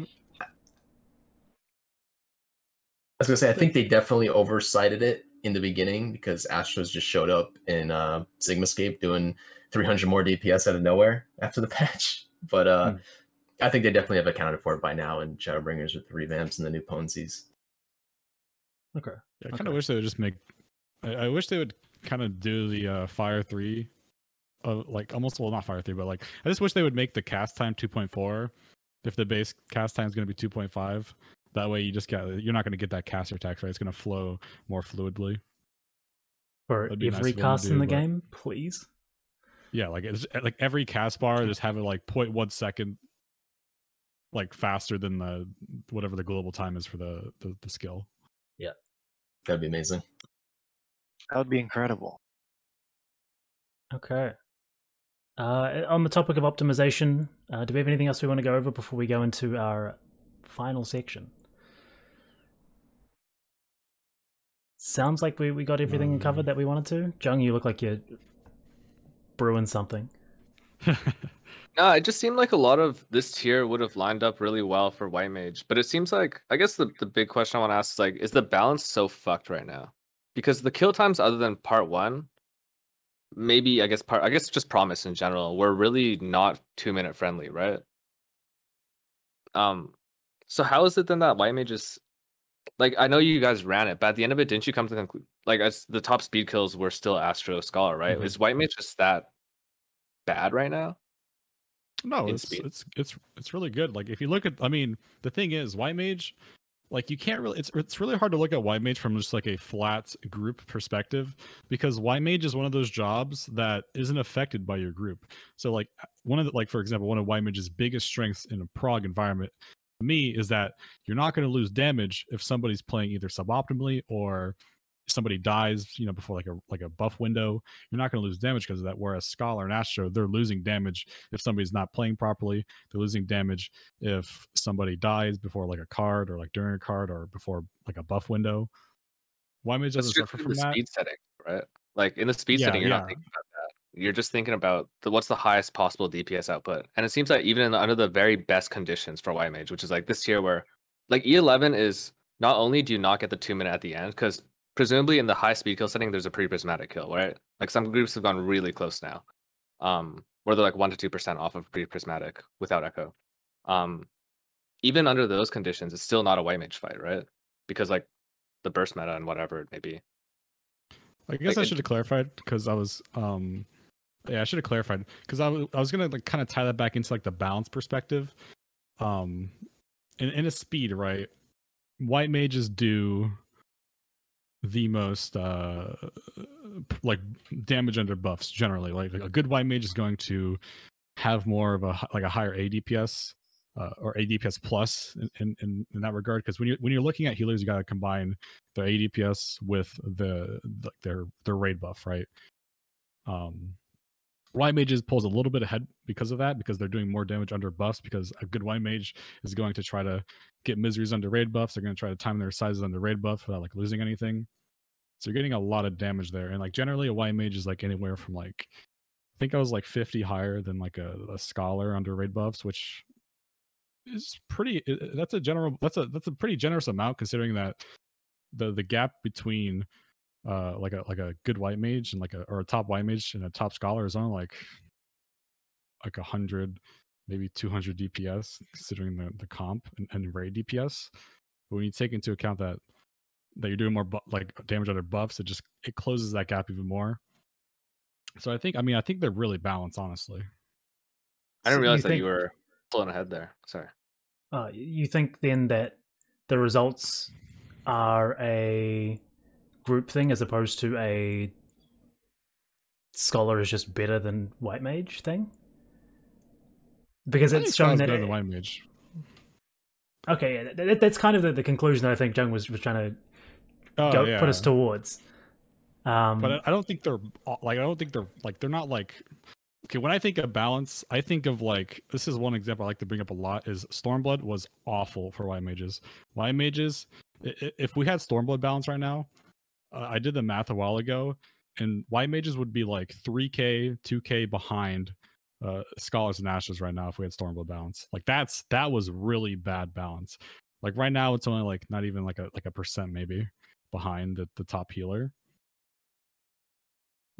was gonna say I think they definitely oversighted it in the beginning because Astros just showed up in Sigmascape doing 300 more DPS out of nowhere after the patch. But I think they definitely have accounted for it by now in Shadowbringers with the revamps and the new potencies. Okay. Yeah, I kind of wish they would just make. I wish they would kind of do the Fire 3, like almost not Fire 3, but like I just wish they would make the cast time 2.4. If the base cast time is going to be 2.5, that way you're not going to get that caster tax, right? It's going to flow more fluidly. For every cast in the game, please. Yeah, like it's like every cast bar just have it like 0.1 second, like faster than the whatever the global time is for the skill. Yeah, that'd be amazing. That would be incredible. Okay. On the topic of optimization, do we have anything else we want to go over before we go into our final section? Sounds like we got everything covered that we wanted to. Jung, you look like you're brewing something. No, it just seemed like a lot of this tier would have lined up really well for White Mage. But it seems like, I guess the big question I want to ask is like, is the balance so fucked right now? Because the kill times other than part 1, maybe I guess just Promise in general, were really not 2-minute friendly, right? So how is it then that White Mage is like, I know you guys ran it, but at the end of it, didn't you come to the conclusion like as the top speed kills were still Astro Scholar, right? Mm-hmm. Is White Mage just that bad right now? No, it's really good. Like if you look at, I mean, the thing is, White Mage, like you can't really, it's really hard to look at White Mage from just like a flat group perspective because White Mage is one of those jobs that isn't affected by your group. So like for example, one of White Mage's biggest strengths in a prog environment to me is that you're not going to lose damage if somebody's playing either suboptimally or somebody dies, before like a buff window. You're not going to lose damage because of that. Whereas Scholar and Astro, they're losing damage if somebody's not playing properly. They're losing damage if somebody dies before like a card or like during a card or before like a buff window. White Mage doesn't suffer from that. Speed setting, right? Like in the speed setting, you're not thinking about that. You're just thinking about what's the highest possible DPS output. And it seems like even under the very best conditions for White Mage, which is like this tier where like E11 is not only do you not get the 2-minute at the end, because presumably in the high speed kill setting, there's a pre-prismatic kill, right? Like some groups have gone really close now, where they're like 1 to 2% off of pre-prismatic without echo. Even under those conditions, it's still not a White Mage fight, right? Because like the burst meta and whatever it may be. I guess I should have clarified because I was, I should have clarified because I was gonna like kind of tie that back into like the balance perspective. In a speed, right? White Mages do the most like damage under buffs generally. Like a good White Mage is going to have more of a higher ADPS or ADPS plus in that regard, because when you're looking at healers, you got to combine their ADPS with their raid buff, right? White Mages pulls a little bit ahead because of that, because they're doing more damage under buffs, because a good White Mage is going to try to get miseries under raid buffs. They're going to try to time their sizes under raid buff without like losing anything. So you're getting a lot of damage there. And like generally a White Mage is like anywhere from like, I think I was like 50 higher than like a Scholar under raid buffs, which is pretty, that's a pretty generous amount considering that the gap between like a good White Mage and or a top White Mage and a top Scholar is only like 100, maybe 200 DPS considering the comp and raid DPS. But when you take into account that you're doing more like damage under buffs, it closes that gap even more. So I think they're really balanced, honestly. I didn't realize that you were pulling ahead there. Sorry. You think then that the results are a group thing as opposed to a Scholar is just better than White Mage thing? Because I it's think shown Scholar's that better than White Mage. okay, that's kind of the conclusion that I think Jung was trying to Oh put yeah, us towards. but I don't think they're like I don't think they're like they're not like okay. When I think of balance, I think of like this is one example I like to bring up a lot is Stormblood was awful for White Mages. White Mages, if we had Stormblood balance right now, I did the math a while ago, and White Mages would be like 3k, 2k behind Scholars and Ashes right now if we had Stormblood balance. Like that was really bad balance. Like right now, it's only like not even like a percent maybe behind the top healer.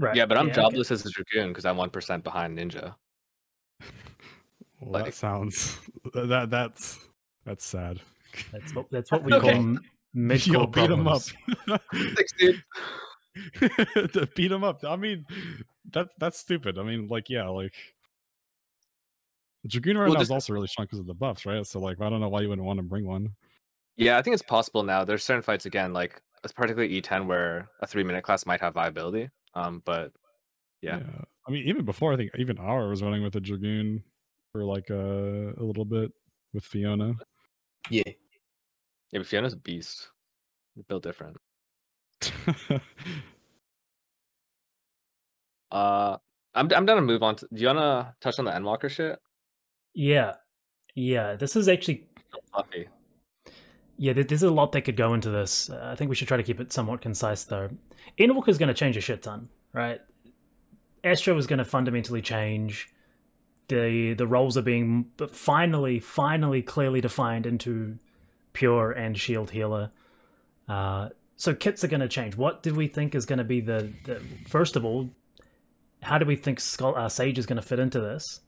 Right. Yeah, but I'm okay. jobless as a dragoon because I'm 1% behind ninja. Well, Like- that sounds that's sad. That's what we Okay. call mid-core Yo, beat him up. problems. Thanks, dude. To beat him up. I mean, that's stupid. I mean, like, yeah, like Dragoon right Well, now just- is also really strong because of the buffs, right? So, like, I don't know why you wouldn't want to bring one. Yeah, I think it's possible now. There's certain fights again, like particularly E10, where a 3-minute class might have viability. But yeah. I mean, even before, I think even Aura was running with a Dragoon for like a little bit with Fiona. Yeah. Yeah, but Fiona's a beast. Built different. I'm gonna move on to. Do you wanna touch on the Endwalker shit? Yeah. This is actually Fluffy. yeah. There's a lot that could go into this. I think we should try to keep it somewhat concise, though. Endwalker's going to change a shit ton, right? Astro is going to fundamentally change. The roles are being finally clearly defined into pure and shield healer. So kits are going to change. What do we think is going to be the first of all? How do we think Sage is going to fit into this?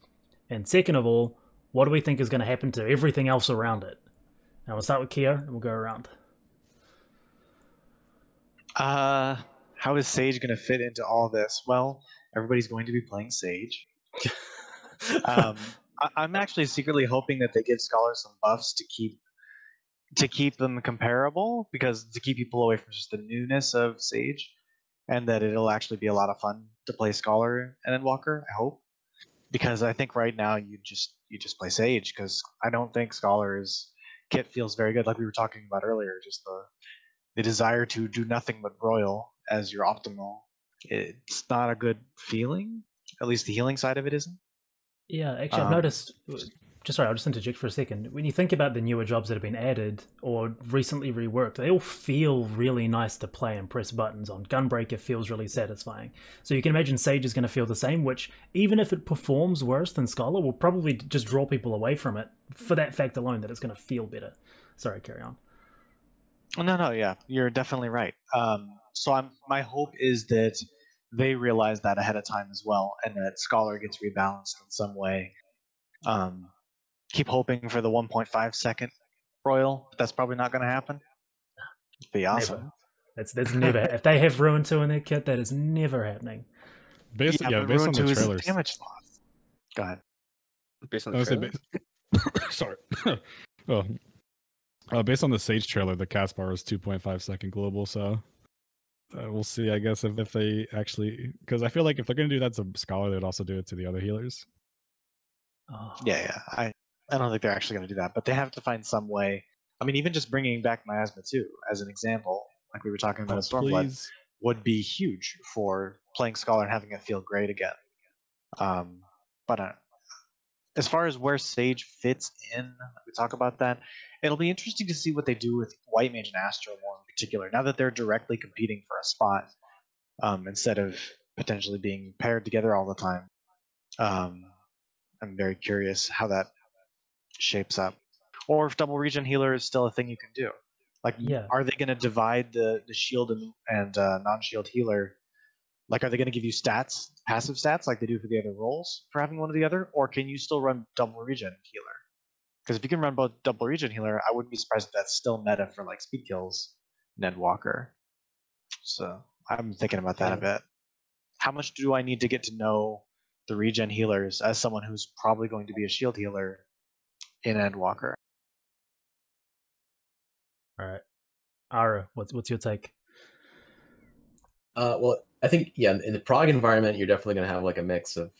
And second of all, what do we think is going to happen to everything else around it? Now we'll start with Kia and we'll go around. How is Sage going to fit into all this? Well, everybody's going to be playing Sage. I'm actually secretly hoping that they give Scholars some buffs to keep them comparable, because to keep people away from just the newness of Sage, and that it'll actually be a lot of fun to play Scholar and Endwalker. I hope, because I think right now you just play Sage, because I don't think Scholar's kit feels very good. Like we were talking about earlier, just the desire to do nothing but broil as your optimal. It's not a good feeling. At least the healing side of it isn't. Yeah, actually, I've noticed. I'll just interject for a second. When you think about the newer jobs that have been added or recently reworked, they all feel really nice to play and press buttons on. Gunbreaker feels really satisfying. So you can imagine Sage is going to feel the same, which, even if it performs worse than Scholar, will probably just draw people away from it for that fact alone, that it's going to feel better. Sorry, carry on. No, yeah, you're definitely right. So my hope is that they realize that ahead of time as well, and that Scholar gets rebalanced in some way. Keep hoping for the 1.5 second broil, but that's probably not going to happen. It'd be awesome. Never. That's never. If they have Ruin 2 in their kit, that is never happening. Based on Ruin the 2 is trailers. damage loss. Go ahead. Based on the trailers? Sorry. Based on the Sage trailer, the cast bar is 2.5 second global, so we'll see, I guess, if they actually, because I feel like if they're going to do that to Scholar, they'd also do it to the other healers. Oh. Yeah. I don't think they're actually going to do that, but they have to find some way. I mean, even just bringing back Miasma 2 as an example, like we were talking about in Stormblood, would be huge for playing Scholar and having it feel great again. But as far as where Sage fits in, we talk about that. It'll be interesting to see what they do with White Mage and Astro more in particular, now that they're directly competing for a spot, instead of potentially being paired together all the time. I'm very curious how that shapes up, or if double region healer is still a thing you can do. Like, are they going to divide the shield and non-shield healer? Like, are they going to give you stats, passive stats, like they do for the other roles for having one or the other, or can you still run double region healer? Because if you can run both double region healer, I wouldn't be surprised if that's still meta for like speed kills, Ned Walker. So I'm thinking about that a bit. How much do I need to get to know the regen healers as someone who's probably going to be a shield healer in Endwalker? All right, Ara, what's your take? Well, I think in the Prague environment, you're definitely going to have like a mix of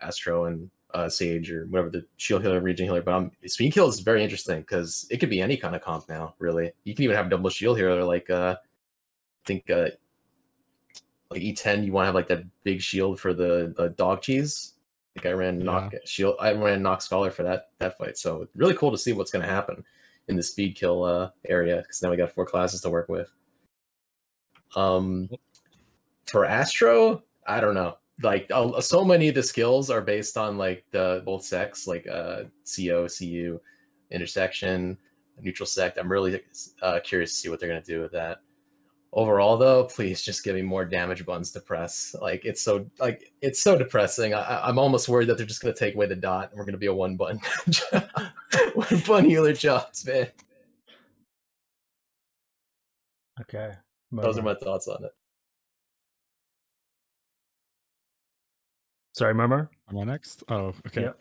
Astro and Sage or whatever the shield healer, region healer. But speedkill is very interesting because it could be any kind of comp now. Really, you can even have double shield healer. Like I think like E10, you want to have like that big shield for the dog cheese. I think I ran Knock Scholar for that fight. So really cool to see what's going to happen in the speedkill area because now we got 4 classes to work with. For Astro, I don't know. Like so many of the skills are based on like the both sex, like CO, CU, intersection, neutral sect. I'm really curious to see what they're gonna do with that. Overall, though, please just give me more damage buttons to press. Like it's so depressing. I'm almost worried that they're just gonna take away the dot and we're gonna be a 1 button, 1 button healer jobs, man. Okay, those are my thoughts on it. Sorry, Momo. Am I next? Oh, okay. Yep.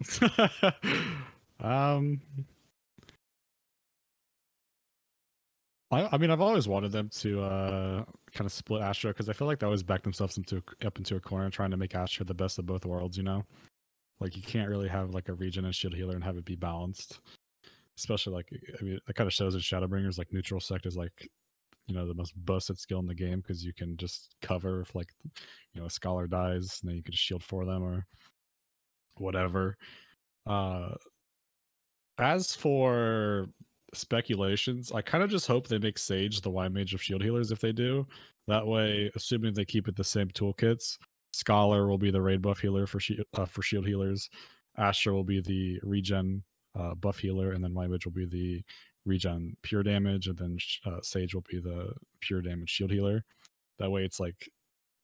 I mean, I've always wanted them to kind of split Astro because I feel like they always back themselves up into a corner, trying to make Astro the best of both worlds. You know, like you can't really have like a region and shield healer and have it be balanced. Especially like, I mean, it kind of shows in Shadowbringers like neutral sect is like, the most busted skill in the game because you can just cover if like, a scholar dies and then you can just shield for them or whatever. As for speculations, I kind of just hope they make Sage the Y mage of shield healers if they do. That way, assuming they keep it the same toolkits, Scholar will be the raid buff healer for shield healers, Astra will be the regen buff healer, and then Y mage will be the regen pure damage, and then Sage will be the pure damage shield healer. That way, it's like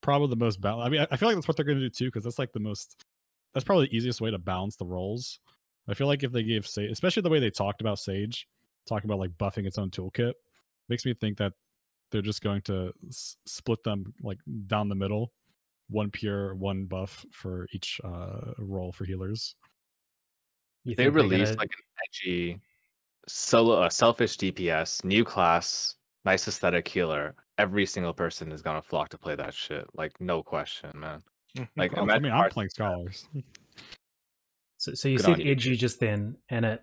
probably the most balance. I mean, I feel like that's what they're going to do too, because that's like that's probably the easiest way to balance the roles. I feel like if they gave Sage, especially the way they talked about Sage, talking about like buffing its own toolkit, makes me think that they're just going to split them like down the middle, 1 pure, 1 buff for each role for healers. They released like an edgy solo, selfish DPS, new class, nice aesthetic healer. Every single person is gonna flock to play that shit. Like no question, man. Like I mean, I'm playing Scholars. So you said edgy just then, and it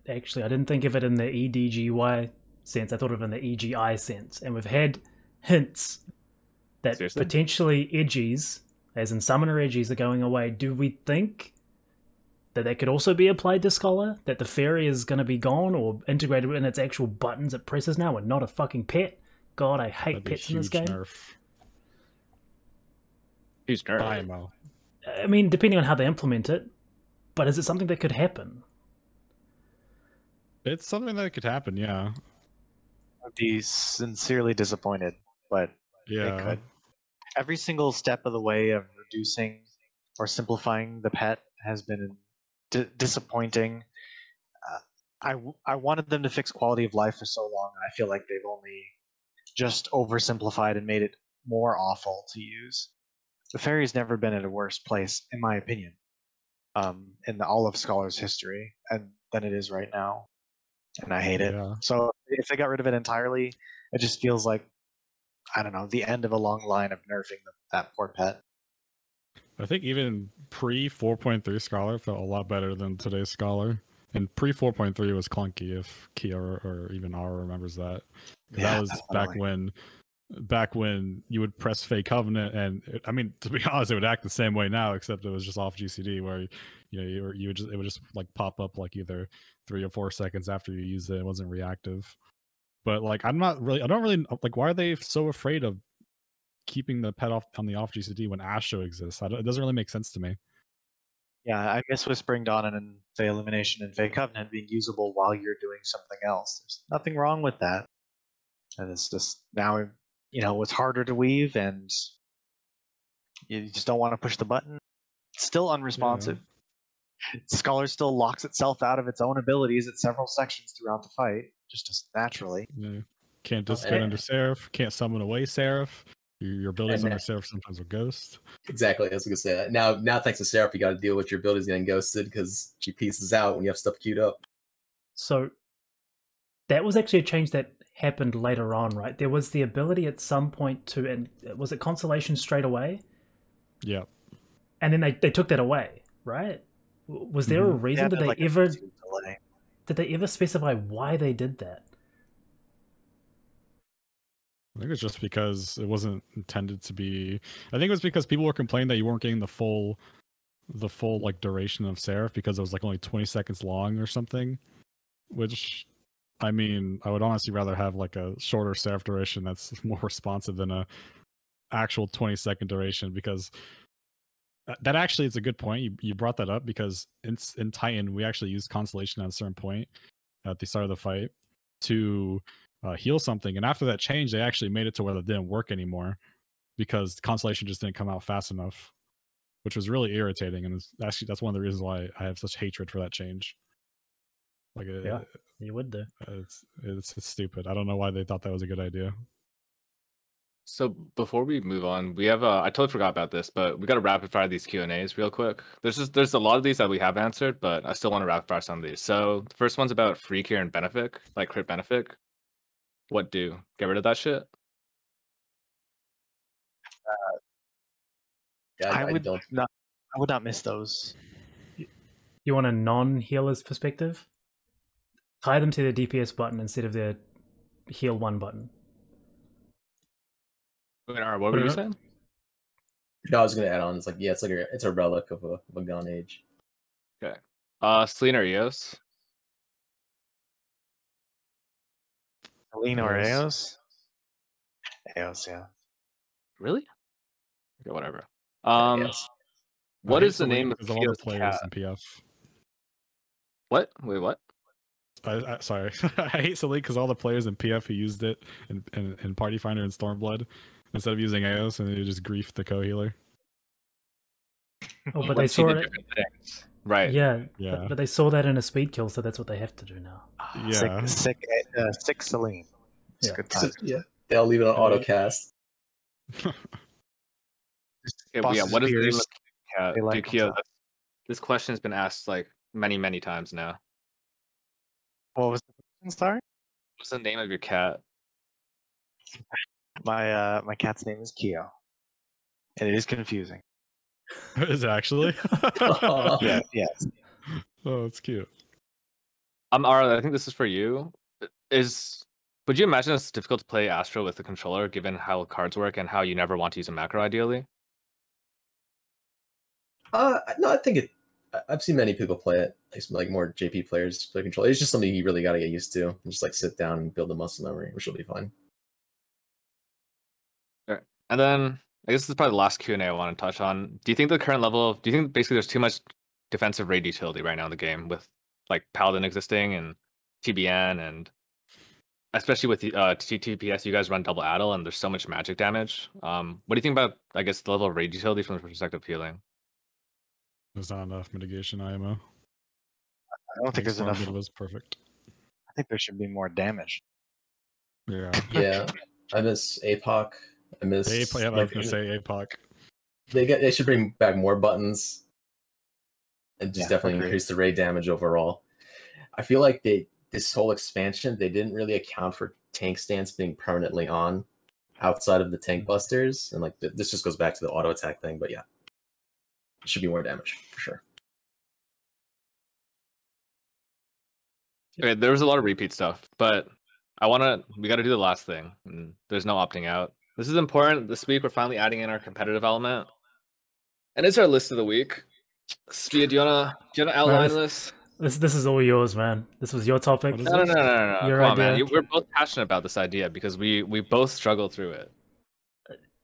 actually, I didn't think of it in the EDGY sense. I thought of it in the EGI sense. And we've had hints that potentially edgies, as in summoner edgies, are going away. Do we think that could also be applied to Scholar? That the fairy is going to be gone or integrated in its actual buttons it presses now and not a fucking pet? God, I hate pets in this game. Huge nerf. I mean, depending on how they implement it, but is it something that could happen? It's something that could happen, yeah. I'd be sincerely disappointed, but yeah, it could. Every single step of the way of reducing or simplifying the pet has been disappointing. I wanted them to fix quality of life for so long, and I feel like they've only just oversimplified and made it more awful to use. The fairy's never been at a worse place, in my opinion, in all of Scholar's history, than it is right now. And I hate it. So if they got rid of it entirely, it just feels like, I don't know, the end of a long line of nerfing that poor pet. I think even pre 4.3 Scholar felt a lot better than today's Scholar. And pre 4.3 was clunky, if Kia or even Ara remembers that. Yeah, that was definitely back when you would press Fake Covenant, and I mean, to be honest, it would act the same way now, except it was just off GCD, where it would just like pop up like either 3 or 4 seconds after you use it. It wasn't reactive. But like, I don't really like, why are they so afraid of keeping the pet off on the off GCD when Astro exists? It doesn't really make sense to me. Yeah, I miss Whispering Dawn and the Illumination and Fake Covenant being usable while you're doing something else. There's nothing wrong with that. And it's just now, it's harder to weave, and you just don't want to push the button. It's still unresponsive. Yeah. Scholar still locks itself out of its own abilities at several sections throughout the fight, just naturally. Yeah. Can't dissipate under Seraph. Can't summon away Seraph. Your abilities under Seraph sometimes will ghost. Exactly, I was going to say that. Now thanks to Seraph, you got to deal with your abilities getting ghosted because she pieces out when you have stuff queued up. So that was actually a change that happened later on, right? There was the ability at some point to, and was it consolation straight away? Yeah. And then they took that away, right? Was there a reason? Did they like ever? a delay. Did they ever specify why they did that? I think it's just because it wasn't intended to be. I think it was because people were complaining that you weren't getting the full like duration of Seraph because it was like only 20 seconds long or something. Which, I mean, I would honestly rather have like a shorter Seraph duration that's more responsive than a actual 20-second duration, because that actually is a good point. You brought that up because in Titan we actually used consolation at a certain point at the start of the fight to heal something, and after that change they actually made it to where it didn't work anymore because consolation just didn't come out fast enough, which was really irritating, and actually that's one of the reasons why I have such hatred for that change. Like, Yeah, you would do. It's stupid. I don't know why they thought that was a good idea. So before we move on, we have I totally forgot about this, but we got to rapid fire these Q&As real quick. There's a lot of these that we have answered, but I still want to rapid fire some of these. So the first one's about free care and benefic, like crit benefic. What do? Get rid of that shit? Yeah, I would don't. not. I would not miss those. You want a non-healer's perspective? Tie them to the DPS button instead of the heal 1 button. Wait, what were you saying? No, I was gonna add on. It's like, yeah, it's a relic of a gone age. Okay. Selene or Eos? Selene or Eos? Eos, yeah. Really? Okay, whatever. Yes. What is the name of all the Keo's players cat? in PF? What? Wait, what? Sorry, I hate Selene because all the players in PF who used it in Party Finder and Stormblood, instead of using Eos, and they just griefed the co-healer. Oh, but they saw it. Right. Yeah, Yeah. but they saw that in a speed kill, so that's what they have to do now. Yeah. Sick Selene. Yeah. Good times. Yeah, they'll leave it on auto cast. Okay, yeah, what is the name of cat? They like Dude, Keo, them, so. this question has been asked like many times now. What was the question? Sorry. What's the name of your cat? My cat's name is Keo, and it is confusing. Is it actually? Yeah. Yes. Oh, it's cute. Ara, I think this is for you. Would you imagine it's difficult to play Astro with the controller, given how cards work and how you never want to use a macro ideally? No, I think I've seen many people play it, like more JP players play control. It's just something you really got to get used to. And just like sit down and build a muscle memory, which will be fine. Right. And then I guess this is probably the last Q&A I want to touch on. Do you think do you think basically there's too much defensive raid utility right now in the game with like Paladin existing and TBN, and especially with TTPS, you guys run double Addle and there's so much magic damage. What do you think about, I guess, the level of raid utility from the perspective of healing? There's not enough mitigation IMO. I don't think there's enough. It was perfect. I think there should be more damage. Yeah. Yeah, I miss APOC. I miss. I was gonna say APOC. They should bring back more buttons, and just definitely agreed. increase the raid damage overall. I feel like this whole expansion, they didn't really account for tank stance being permanently on outside of the tank busters, and like this just goes back to the auto attack thing. But yeah, it should be more damage for sure. Okay, there was a lot of repeat stuff, but we got to do the last thing. And there's no opting out. This is important. This week, we're finally adding in our competitive element. And it's our list of the week. Sfia, do you wanna outline this? This is all yours, man. This was your topic. No. Your Come on, idea. man. We're both passionate about this idea because we both struggled through it.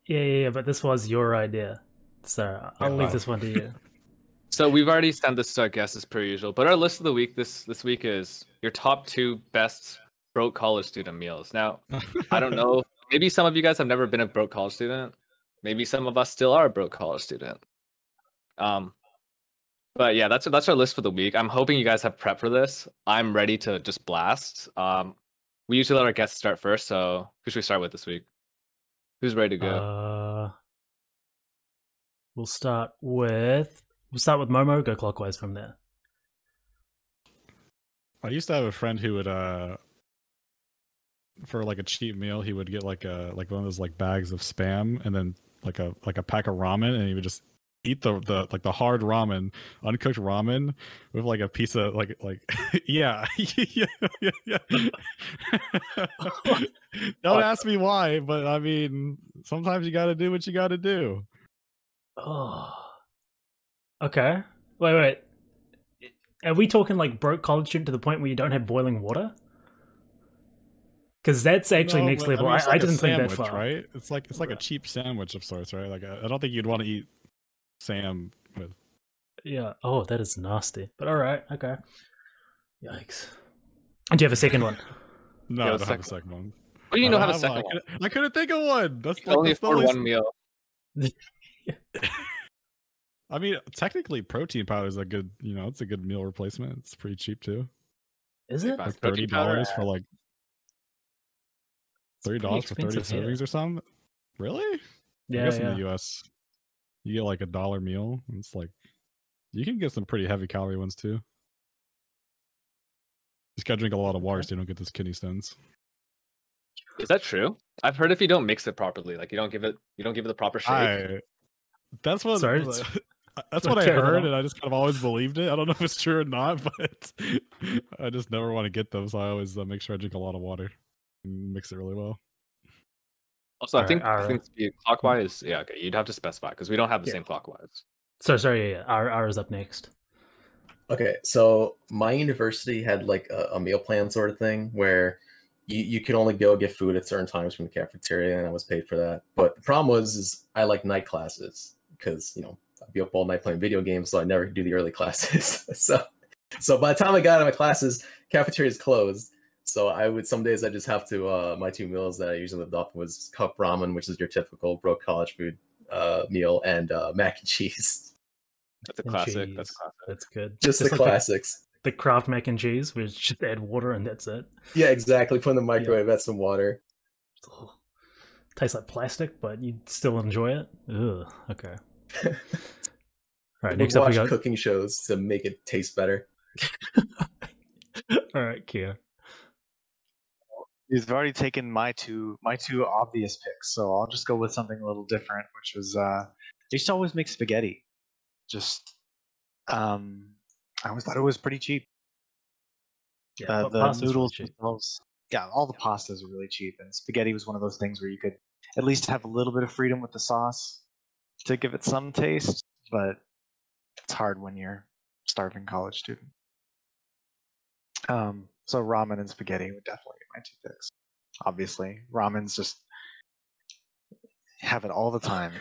Yeah, but this was your idea. So I'll leave this one to you. So we've already sent this to our guests as per usual, but our list of the week this week is your top 2 best broke college student meals. Now, I don't know, maybe some of you guys have never been a broke college student. Maybe some of us still are a broke college student. But yeah, that's our list for the week. I'm hoping you guys have prep for this. I'm ready to just blast. We usually let our guests start first, so who should we start with this week? Who's ready to go? We'll start with Momo. Go clockwise from there. I used to have a friend who would for like a cheap meal, he would get like one of those like bags of Spam, and then like a pack of ramen, and he would just eat the hard ramen, uncooked ramen, with like a piece of like yeah. Yeah. Don't ask me why, but I mean, sometimes you got to do what you got to do. Oh. Okay. Wait. Are we talking like broke college student to the point where you don't have boiling water? Because that's actually No, next but, level. I, mean, it's I like a didn't think that sandwich, far. right? It's like a cheap sandwich of sorts, right? Like I don't think you'd want to eat Sam with. Yeah. Oh, that is nasty. But all right. Okay. Yikes. And do you have a second one? No, Yeah, I the don't have a second second one. What do you I know don't have a have one. second one? I couldn't think of one. That's You can like only that's the afford only one meal. I mean, technically, protein powder is a good, it's a good meal replacement. It's pretty cheap too. Is it? Like Protein powder, $30 for like pretty $30 for 30 expensive here. servings or something. Really? Yeah. I guess Yeah. in the US, you get like $1 meal. It's like you can get some pretty heavy calorie ones too. Just gotta drink a lot of water so you don't get those kidney stones. Is that true? I've heard if you don't mix it properly, like you don't give it the proper shape. That's what Sorry, that's what I carry that heard, on. and I just kind of always believed it. I don't know if it's true or not, but I just never want to get them, so I always make sure I drink a lot of water and mix it really well. Also, I think Ara. clockwise. Yeah, okay. You'd have to specify because we don't have the Yeah. same clockwise. So sorry. Yeah. Ara's up next. Okay, so my university had like a meal plan sort of thing where you could only go get food at certain times from the cafeteria, and I was paid for that. But the problem was I like night classes because I'd be up all night playing video games, so I never could do the early classes. so by the time I got out of my classes, cafeteria's closed. So some days I just have to my two meals that I usually lived off was cup ramen, which is your typical broke college food meal, and mac and cheese. That's a And classic. cheese. That's classic. That's good. Just the like classics. The Kraft mac and cheese, where you just add water and that's it. Yeah, exactly. Put in the microwave, add some water. Ugh. Tastes like plastic, but you still enjoy it. Ugh. Okay. All right. Next up, we watch got cooking shows to make it taste better. All right, Kia. You've already taken my two obvious picks, so I'll just go with something a little different, which was I used to always make spaghetti. Just I always thought it was pretty cheap. Yeah, The pasta's really noodles cheap. themselves, yeah, all the pastas are really cheap, and spaghetti was one of those things where you could at least have a little bit of freedom with the sauce to give it some taste, but it's hard when you're a starving college student. So ramen and spaghetti would definitely be my two picks. Obviously, ramen's just have it all the time.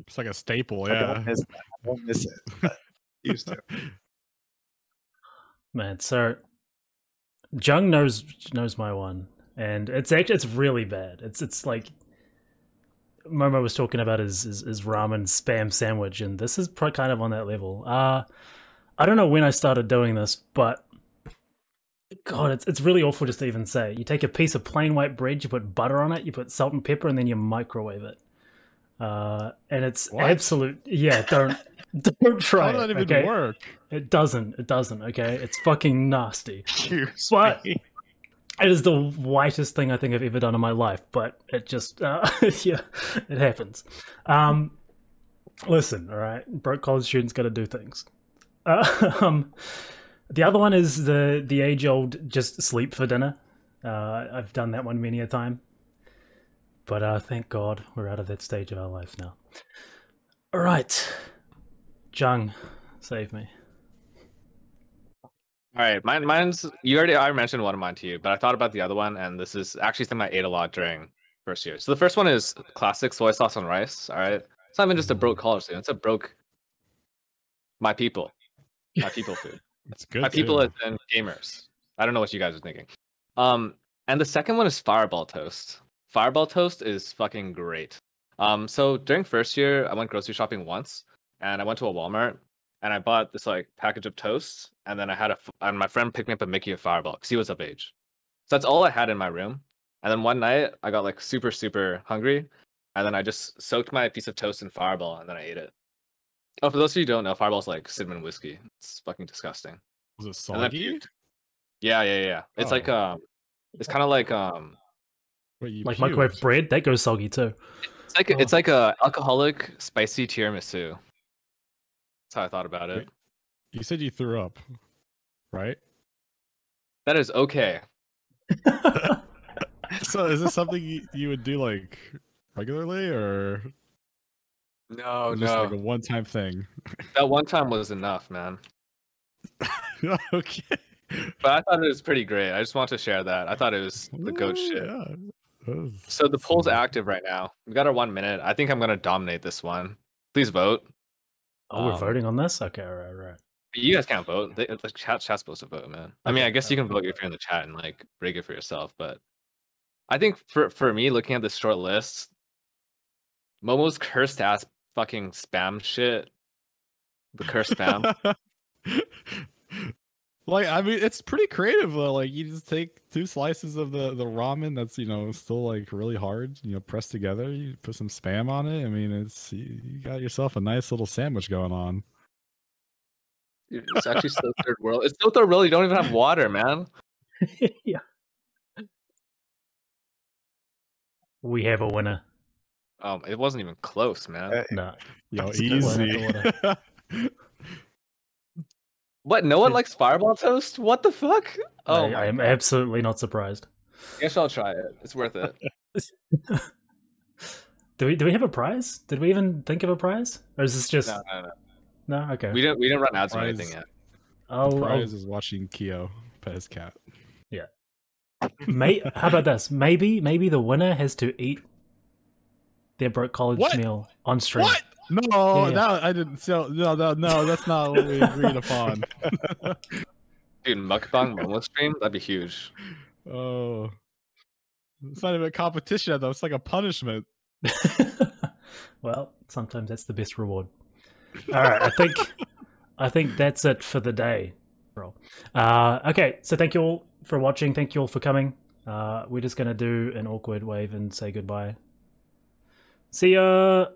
It's like a staple, I yeah. don't miss that. I don't miss it, but used to. Man, so Jung knows my one, and it's really bad. It's like Momo was talking about his ramen spam sandwich, and this is kind of on that level. I don't know when I started doing this, but God, it's really awful just to even say. You take a piece of plain white bread, you put butter on it, you put salt and pepper, and then you microwave it. And it's absolute. Yeah, don't try it. How does that even work? It doesn't. Okay, it's fucking nasty. Excuse But me. it is the whitest thing I think I've ever done in my life. But it just, yeah, it happens. Listen, all right, broke college students got to do things. The other one is the age-old just sleep for dinner. I've done that one many a time. But thank God we're out of that stage of our life now. All right. Jung, save me. All right, mine's I mentioned one of mine to you, but I thought about the other one, and this is actually something I ate a lot during first year. So the first one is classic soy sauce on rice. All right, it's not even just a broke college student; it's a broke my people food. It's good. My people as in gamers. I don't know what you guys are thinking. And the second one is fireball toast. Fireball toast is fucking great. So during first year, I went grocery shopping once, and I went to a Walmart, and I bought this like package of toast, and then I had and my friend picked me up a Mickey of Fireball because he was of age. So that's all I had in my room. And then one night, I got like super hungry, and then I just soaked my piece of toast in Fireball, and then I ate it. Oh, for those of you who don't know, Fireball's like cinnamon whiskey. It's fucking disgusting. Was it soggy? Yeah. It's like it's kind of like What, you Like microwave puked? bread, that goes soggy too. It's like a alcoholic spicy tiramisu. That's how I thought about it. Wait. You said you threw up, right? That is okay. So is this something you would do like regularly, or No, just like a no. one-time thing? That one time was enough, man. Okay. But I thought it was pretty great. I just want to share that. I thought it was the goat Ooh, shit. yeah. So the poll's That's- active right now. We got our 1 minute. I think I'm gonna dominate this one. Please vote. Oh, we're Um, voting on this? Okay, right. You guys can't vote. The chat's supposed to vote, man. I mean, Okay, I guess you can vote if you're in the chat and like rig it for yourself. But I think for me, looking at this short list, Momo's cursed ass fucking spam shit. The cursed spam. Like, I mean, it's pretty creative though. Like, you just take 2 slices of the ramen that's, you know, still like really hard, you know, pressed together. You put some spam on it. I mean, you got yourself a nice little sandwich going on. Dude, it's actually still third world. It's still third world. You don't even have water, man. Yeah. We have a winner. It wasn't even close, man. No. Yo, Still went easy. out the What? No one likes fireball toast? What the fuck? Oh my I am god. absolutely not surprised. Guess I'll try it. It's worth it. Do we have a prize? Did we even think of a prize? Or is this just No. No? Okay. We didn't run ads or Prize. anything yet. I'll, Prize is watching Kyo pet his cat. how about this? Maybe the winner has to eat their broke college What? meal on stream. What? No, Yeah. no, I didn't. So no, that's not what we agreed upon. Dude, mukbang Momo stream? That'd be huge. Oh, it's not even a competition though. It's like a punishment. Well, sometimes that's the best reward. All right, I think that's it for the day. Okay, so thank you all for watching. Thank you all for coming. We're just gonna do an awkward wave and say goodbye. See ya.